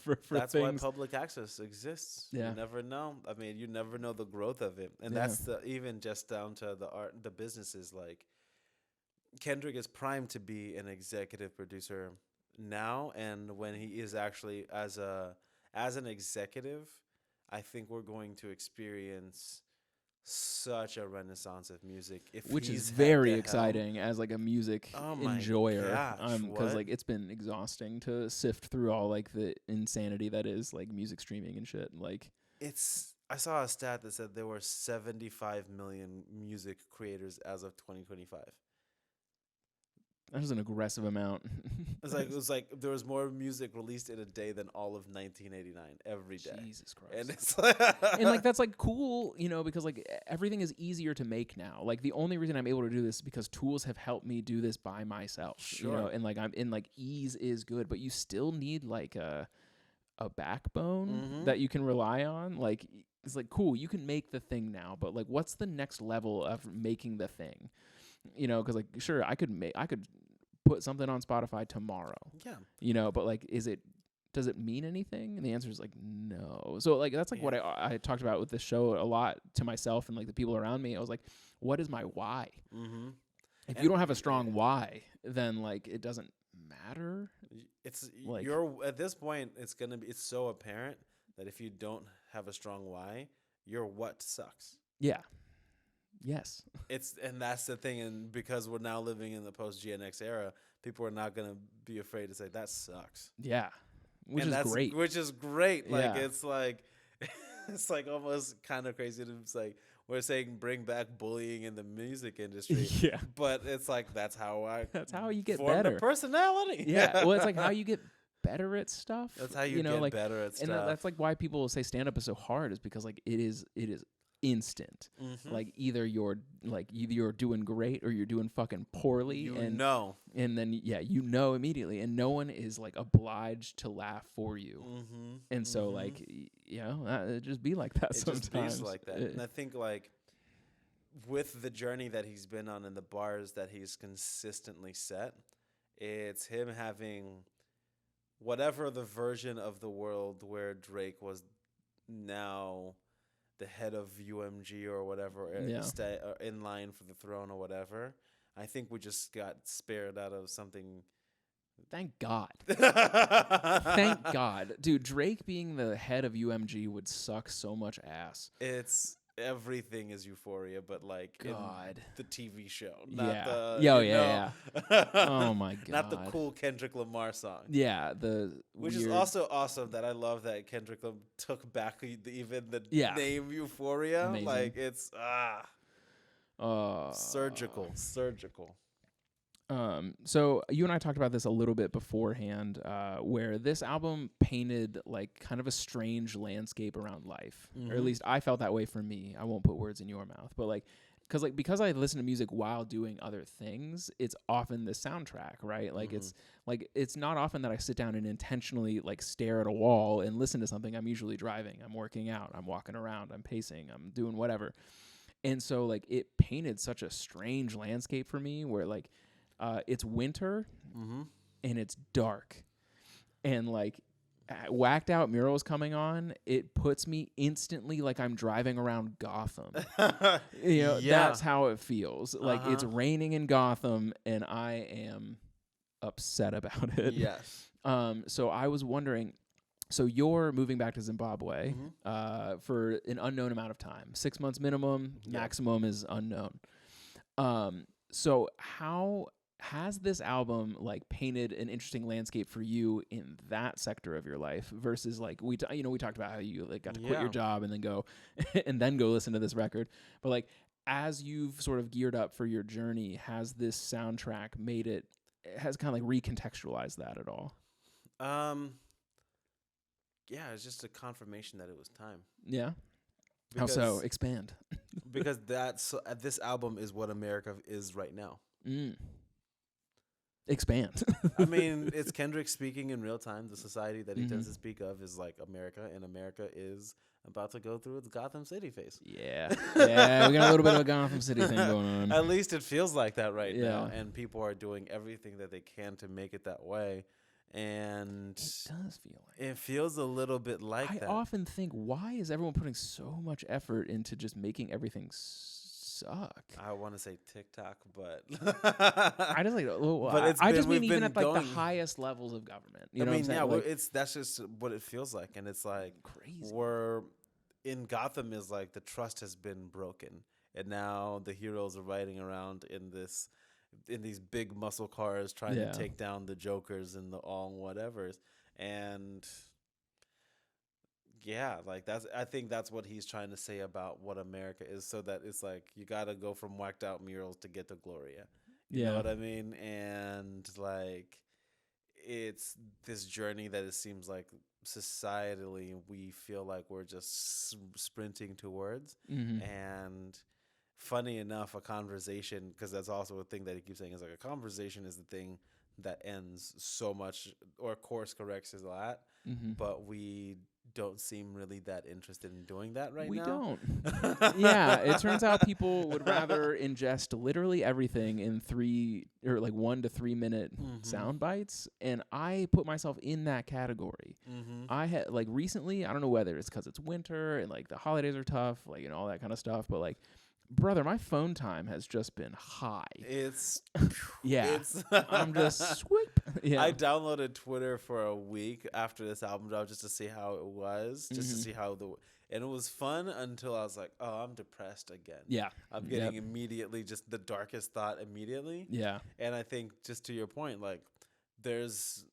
for that's things. why public access exists. Yeah. You never know. I mean, you never know the growth of it. And that's even just down to the art, the businesses. Like Kendrick is primed to be an executive producer now, and when he is actually as an executive, I think we're going to experience such a renaissance of music, which is very exciting as like a music enjoyer, because like it's been exhausting to sift through all like the insanity that is like music streaming and shit. Like I saw a stat that said there were 75 million music creators as of 2025. That was an aggressive amount. It was like there was more music released in a day than all of 1989 every day. Jesus Christ. And it's like and like that's like cool, you know, because like everything is easier to make now. Like the only reason I'm able to do this is because tools have helped me do this by myself. Sure. You know, and like I'm in like ease is good, but you still need like a backbone that you can rely on. Like it's like cool, you can make the thing now, but like what's the next level of making the thing? You know, because like sure, I could put something on Spotify tomorrow. Yeah. You know, but like, does it mean anything? And the answer is like no. So like that's like what I talked about with this show a lot to myself and like the people around me. I was like, what is my why? If you don't have a strong why, then like it doesn't matter. It's like you're at this point. It's so apparent that if you don't have a strong why, your what sucks. Yeah. Yes. And that's the thing, and because we're now living in the post GNX era, people are not gonna be afraid to say that sucks. Yeah. Which is great. Which is great. Like it's like almost kind of crazy to like we're saying bring back bullying in the music industry. Yeah. But it's like that's how you get better. The personality. Yeah. Well, it's like how you get better at stuff. That's how you get better at stuff. And that's like why people say stand up is so hard, is because like it is instant. Like either you're doing great or you're doing fucking poorly, and then immediately, and no one is like obliged to laugh for you. And so like it just be like that sometimes. It just be like that. And I think like with the journey that he's been on and the bars that he's consistently set, it's him having whatever the version of the world where Drake was now the head of UMG or whatever, in line for the throne or whatever. I think we just got spared out of something. Thank God. Thank God. Dude, Drake being the head of UMG would suck so much ass. Everything is Euphoria, but like God, the TV show, oh my God, not the cool Kendrick Lamar song. Yeah, which is also awesome. That I love that Kendrick took back even the name Euphoria. Amazing. Like it's surgical. So you and I talked about this a little bit beforehand, where this album painted like kind of a strange landscape around life, or at least I felt that way for me. I won't put words in your mouth, but like, because I listen to music while doing other things, it's often the soundtrack, right? Like it's not often that I sit down and intentionally like stare at a wall and listen to something. I'm usually driving, I'm working out, I'm walking around, I'm pacing, I'm doing whatever. And so like it painted such a strange landscape for me where like, it's winter and it's dark, and like Whacked Out Murals coming on, it puts me instantly like I'm driving around Gotham. That's how it feels. Like it's raining in Gotham and I am upset about it. Yes. So I was wondering, so you're moving back to Zimbabwe for an unknown amount of time, 6 months minimum, maximum is unknown. So how has this album like painted an interesting landscape for you in that sector of your life versus like we talked about how you like got to quit your job and then go listen to this record, but like as you've sort of geared up for your journey, has this soundtrack has kind of like recontextualized that at all? It's just a confirmation that it was time. Yeah. How so? Expand. Because this album is what America is right now. Expand. I mean, it's Kendrick speaking in real time. The society that he tends to speak of is like America, and America is about to go through its Gotham City phase. Yeah, we got a little bit of a Gotham City thing going on. At least it feels like that right now, and people are doing everything that they can to make it that way. And it does feel like it feels a little bit like that. I often think, why is everyone putting so much effort into just making everything suck? I want to say TikTok, but I just like. But I just mean even at like the highest levels of government. You know what I'm saying? Like, that's just what it feels like, and it's like crazy. We're in Gotham is like the trust has been broken, and now the heroes are riding around in these big muscle cars trying to take down the Jokers and the all whatevers, and I think that's what he's trying to say about what America is, so that it's like you gotta go from Whacked Out Murals to get to Gloria. You know what I mean? And like it's this journey that it seems like societally we feel like we're just sprinting towards. And funny enough, a conversation, because that's also a thing that he keeps saying, is like a conversation is the thing that ends so much or course corrects a lot, but we don't seem really that interested in doing that now. We don't. Yeah, it turns out people would rather ingest literally everything in 1 to 3 minute sound bites, and I put myself in that category. I had like recently, I don't know whether it's because it's winter and like the holidays are tough, like and all that kind of stuff, but like, brother, my phone time has just been high. I'm just swoop. Yeah. I downloaded Twitter for a week after this album dropped just to see how it was, just to see and it was fun until I was like, oh, I'm depressed again. Yeah. I'm getting immediately just the darkest thought immediately. Yeah. And I think just to your point, like there's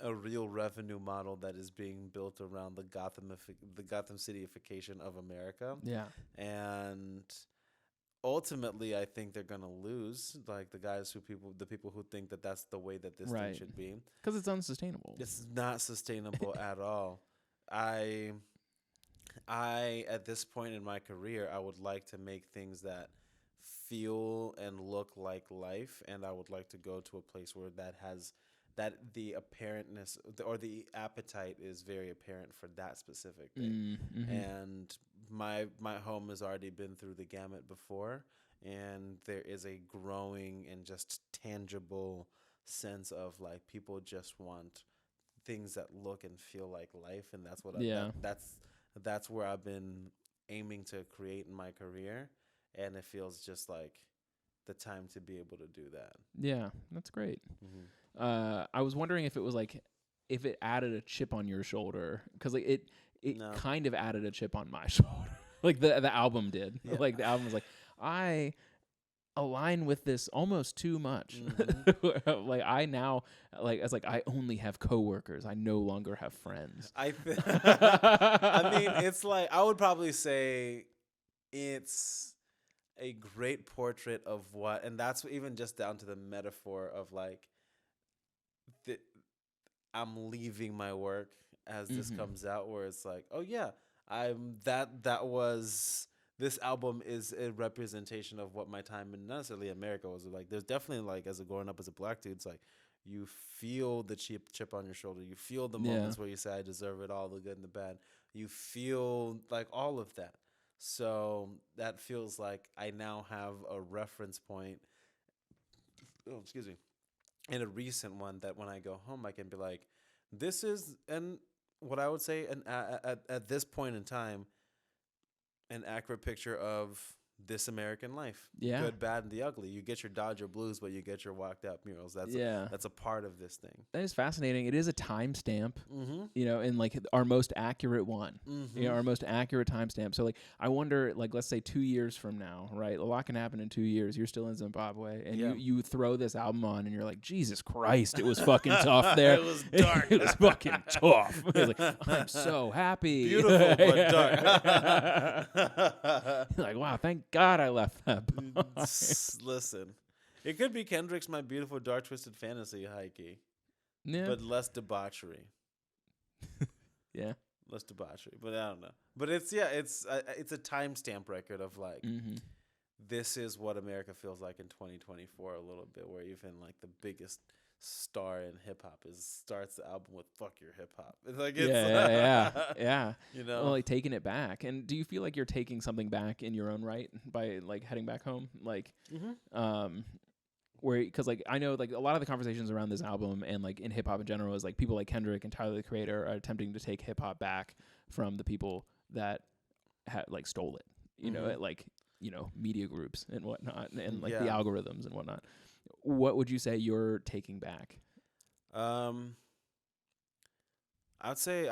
a real revenue model that is being built around the Gotham Cityification of America. Yeah. And ultimately, I think they're gonna lose, like the people who think that that's the way that this thing should be, because it's unsustainable. It's not sustainable at all. I at this point in my career, I would like to make things that feel and look like life, and I would like to go to a place where that the apparentness or the appetite is very apparent for that specific thing. And my home has already been through the gamut before, and there is a growing and just tangible sense of like people just want things that look and feel like life, and that's what that's where I've been aiming to create in my career, and it feels just like the time to be able to do that. Yeah, that's great. I was wondering if it was like if it added a chip on your shoulder, because like it kind of added a chip on my shoulder, like the album did. Yeah. Like the album was like, I align with this almost too much. Like I now it's like I only have coworkers. I no longer have friends. I mean, it's like I would probably say it's a great portrait of what, and that's even just down to the metaphor of like I'm leaving my work as this comes out, where it's like, oh yeah, this album is a representation of what my time in not necessarily America was like. There's definitely like, as a growing up as a black dude, it's like you feel the chip on your shoulder. You feel the moments where you say, I deserve it all, the good and the bad. You feel like all of that. So that feels like I now have a reference point. Oh, excuse me. And a recent one that when I go home, I can be like, this is, and what I would say, and at this point in time, an accurate picture of this American life. Yeah. Good, bad, and the ugly. You get your Dodger blues, but you get your walked out murals. That's a part of this thing. That is fascinating. It is a timestamp, you know, and like our most accurate one, you know, our most accurate timestamp. So like, I wonder, like, let's say 2 years from now, right? A lot can happen in 2 years. You're still in Zimbabwe, and you throw this album on, and you're like, Jesus Christ, it was fucking tough there. It was dark. It was fucking tough. It was like, I'm so happy. Beautiful, but dark. Like, wow, thank God I left that behind. Listen, it could be Kendrick's My Beautiful Dark Twisted Fantasy, high-key. Yeah. But less debauchery. Yeah. Less debauchery. But I don't know. But it's a timestamp record of like, this is what America feels like in 2024 a little bit, where even like the biggest star in hip hop starts the album with "fuck your hip hop." It's like yeah. You know, well, like taking it back. And do you feel like you're taking something back in your own right by like heading back home, like, where because like I know like a lot of the conversations around this album and like in hip hop in general is like people like Kendrick and Tyler the Creator are attempting to take hip hop back from the people that like stole it, you know, at like, you know, media groups and whatnot, and like the algorithms and whatnot. What would you say you're taking back? I'd say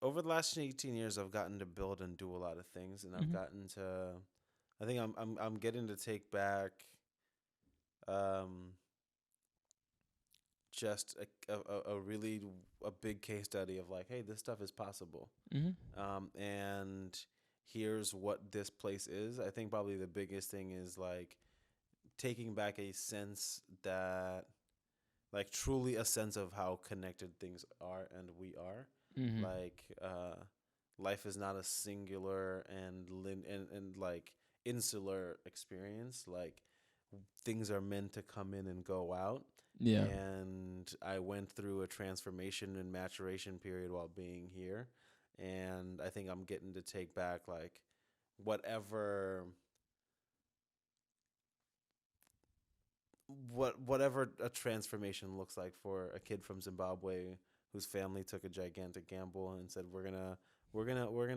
over the last 18 years, I've gotten to build and do a lot of things, and I've gotten to, I think I'm getting to take back, just a really big case study of like, hey, this stuff is possible, and here's what this place is. I think probably the biggest thing is like taking back a sense that, like, truly a sense of how connected things are and we are. Like, life is not a singular and like insular experience. Like, things are meant to come in and go out. Yeah. And I went through a transformation and maturation period while being here. And I think I'm getting to take back like whatever a transformation looks like for a kid from Zimbabwe whose family took a gigantic gamble and said we're gonna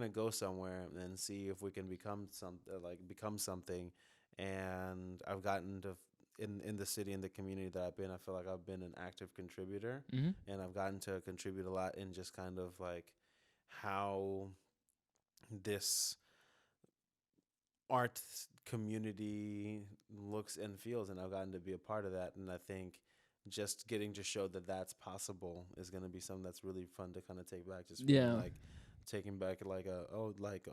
go somewhere and see if we can become something. And I've gotten to in the city and the community that I've been, I feel like I've been an active contributor, and I've gotten to contribute a lot in just kind of like how this art community looks and feels, and I've gotten to be a part of that. And I think just getting to show that that's possible is going to be something that's really fun to kind of take back. Just like taking back like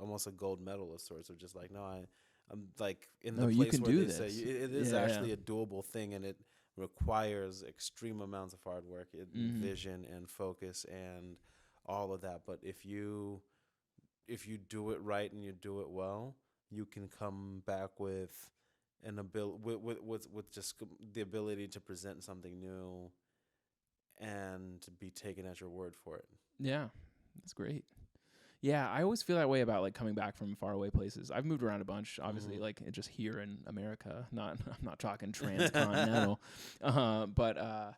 almost a gold medal of sorts, of just like, no, like in No, the you place can where do they say this. it is Yeah, actually yeah. a doable thing, and it requires extreme amounts of hard work, vision and focus and all of that. But if you do it right and you do it well, you can come back with an with just the ability to present something new and be taken at your word for it. Yeah, that's great. Yeah, I always feel that way about like coming back from faraway places. I've moved around a bunch, obviously, like just here in America. I'm not talking transcontinental, but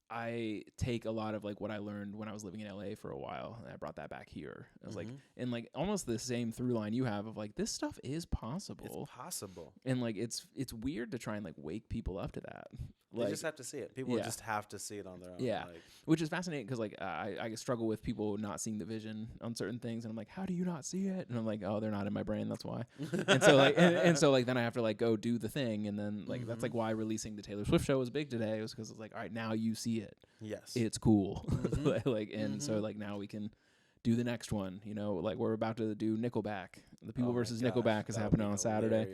I take a lot of like what I learned when I was living in LA for a while, and I brought that back here. I was like, and like almost the same through line you have of like this stuff is possible. It's possible, and like it's weird to try and like wake people up to that. They Like, just have to see it. People just have to see it on their own. Yeah, like, which is fascinating because like I struggle with people not seeing the vision on certain things, and I'm like, how do you not see it? And I'm like, oh, they're not in my brain, that's why. And so like and so like then I have to like go do the thing, and then like that's like why releasing the Taylor Swift show was big today, was because it's like, all right, now you see it. Yes, It's cool. Like and so like now we can do the next one. You know, like we're about to do Nickelback. The People versus Nickelback is happening on Saturday.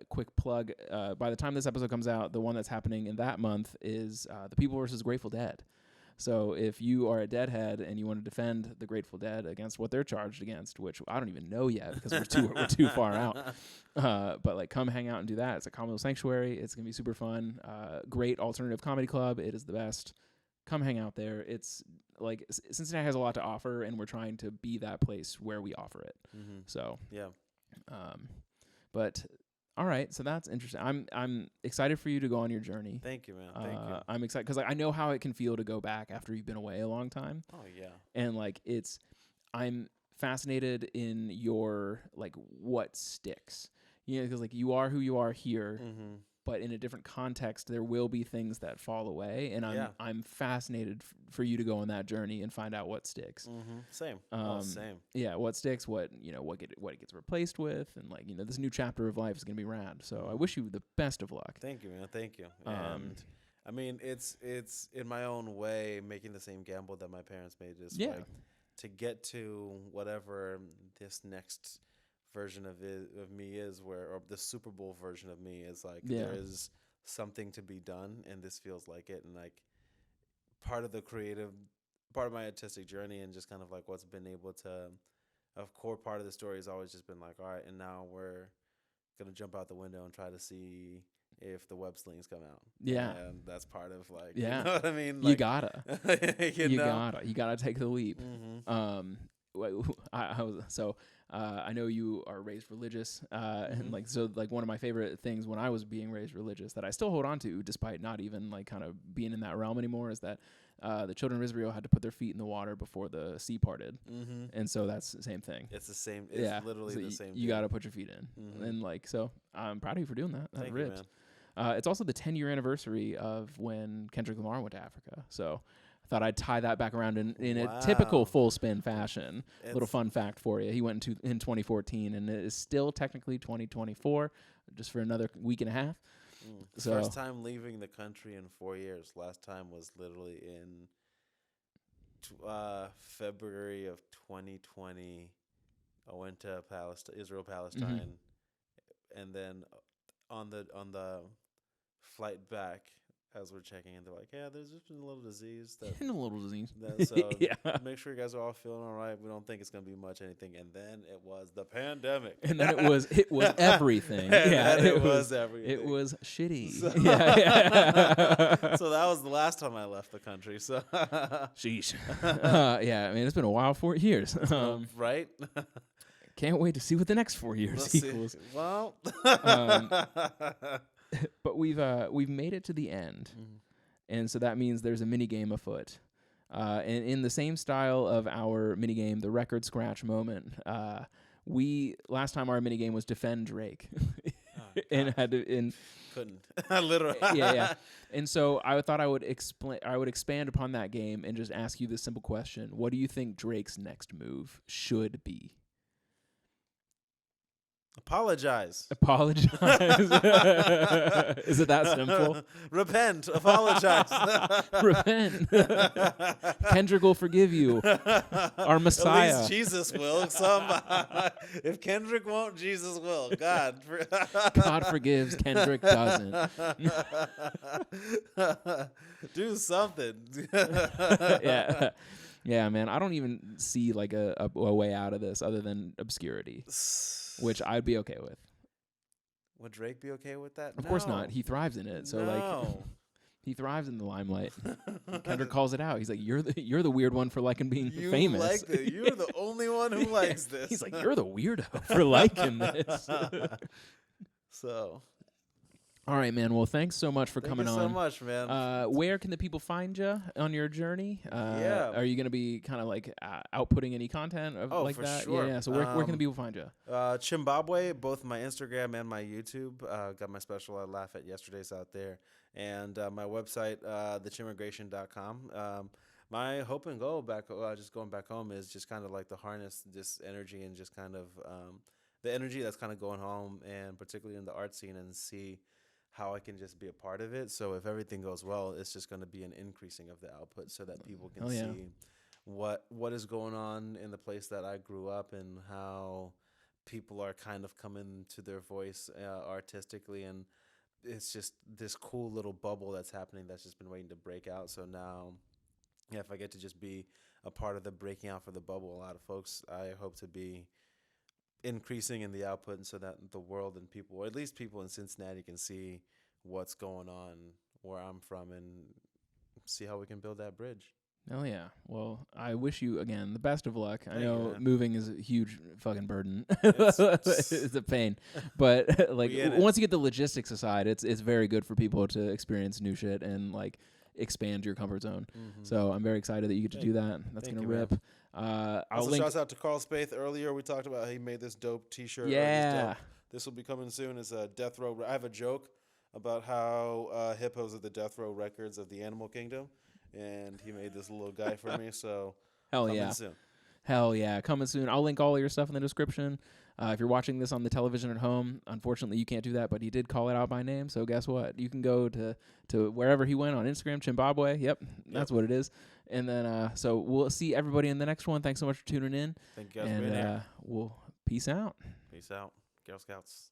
Quick plug, by the time this episode comes out, the one that's happening in that month is the People versus Grateful Dead. So if you are a Deadhead and you want to defend the Grateful Dead against what they're charged against, which I don't even know yet because we're too far out, but like come hang out and do that. It's a communal sanctuary. It's gonna be super fun. Great alternative comedy club. It is the best. Come hang out there. It's like Cincinnati has a lot to offer, and we're trying to be that place where we offer it. So yeah. But all right, so that's interesting. I'm excited for you to go on your journey. Thank you, man. Thank you. I'm excited because like, I know how it can feel to go back after you've been away a long time. Oh yeah. And like I'm fascinated in your like what sticks. You know, because like you are who you are here, but in a different context, there will be things that fall away, and I'm fascinated for you to go on that journey and find out what sticks. Same. Same. Yeah, what sticks, what it gets replaced with, and like this new chapter of life is gonna be rad. So I wish you the best of luck. Thank you, man. Thank you. And I mean, it's in my own way making the same gamble that my parents made. Is like to get to whatever this next version of me is, or the Super Bowl version of me is like, there is something to be done, and this feels like it. And like part of my artistic journey, and just kind of like what's been able to, a core part of the story has always just been like, all right, and now we're gonna jump out the window and try to see if the web slings come out. Yeah, and that's part of like, you know what I mean? Like, you gotta take the leap. I know you are raised religious, and like so like one of my favorite things when I was being raised religious that I still hold on to despite not even like kind of being in that realm anymore is that the children of Israel had to put their feet in the water before the sea parted, and so that's the same thing. It's the same. It's literally the same. You got to put your feet in, and like so I'm proud of you for doing that. That Thank ripped. you, man. It's also the 10-year anniversary of when Kendrick Lamar went to Africa, so thought I'd tie that back around in a typical full spin fashion. Little fun fact for you. He went in 2014, and it is still technically 2024, just for another week and a half. So, first time leaving the country in 4 years. Last time was literally in February of 2020. I went to Israel, Palestine, and then on the flight back, as we're checking in, they're like, yeah, there's just been a little disease. So make sure you guys are all feeling all right. We don't think it's going to be much anything. And then it was the pandemic. And then it was everything. It was everything. It was shitty. So, so that was the last time I left the country. So sheesh. I mean, it's been a while, 4 years. Right? Can't wait to see what the next 4 years equals. Well... But we've made it to the end, and so that means there's a mini game afoot. And in the same style of our mini game, the record scratch moment, last time our mini game was defend Drake, and couldn't literally. yeah. And so I thought I would expand upon that game and just ask you this simple question: what do you think Drake's next move should be? Apologize. Is it that simple? Repent. Apologize. Repent. Kendrick will forgive you. Our Messiah. At least Jesus will. If Kendrick won't, Jesus will. God forgives. Kendrick doesn't. Do something. Yeah, man. I don't even see like a way out of this other than obscurity, which I'd be okay with. Would Drake be okay with that? Of course not. He thrives in it. So like, he thrives in the limelight. Kendrick calls it out. He's like, "You're the weird one for liking being famous. Like you're the only one who likes this." He's like, "You're the weirdo for liking this." So. All right, man. Well, thanks so much for coming on. Thank you so much, man. Where can the people find you on your journey? Are you going to be kind of like outputting any content like for that? Sure. Yeah. So where can the people find you? Chimbabwe, both my Instagram and my YouTube. Got my special I Laugh at Yesterdays out there. And my website, thechimmigration.com. My hope and goal just going back home is just kind of like to harness this energy and just kind of the energy that's kind of going home, and particularly in the art scene, and see how I can just be a part of it. So if everything goes well, it's just going to be an increasing of the output so that people can see what is going on in the place that I grew up, and how people are kind of coming to their voice artistically. And it's just this cool little bubble that's happening that's just been waiting to break out. So now, if I get to just be a part of the breaking out for the bubble, a lot of folks, I hope to be increasing in the output, and so that the world and people, or at least people in Cincinnati, can see what's going on where I'm from and see how we can build that bridge. Oh yeah. Well, I wish you again the best of luck. Thank I know you, moving is a huge fucking burden. It's a pain, but like once you get the logistics aside, it's very good for people to experience new shit and like expand your comfort zone. Mm-hmm. So I'm very excited that you get to do that. That's gonna rip. Also, shouts out to Carl Spaeth. Earlier we talked about how he made this dope T-shirt. Yeah, this will be coming soon. It's a Death Row. I have a joke about how hippos are the Death Row records of the animal kingdom, and he made this little guy for me. So coming soon. Hell yeah, coming soon. I'll link all of your stuff in the description. If you're watching this on the television at home, unfortunately you can't do that, but he did call it out by name. So guess what? You can go to wherever he went on Instagram, Chimbabwe. Yep, that's what it is. And then so we'll see everybody in the next one. Thanks so much for tuning in. Thank you guys for being here. We'll peace out. Peace out, Girl Scouts.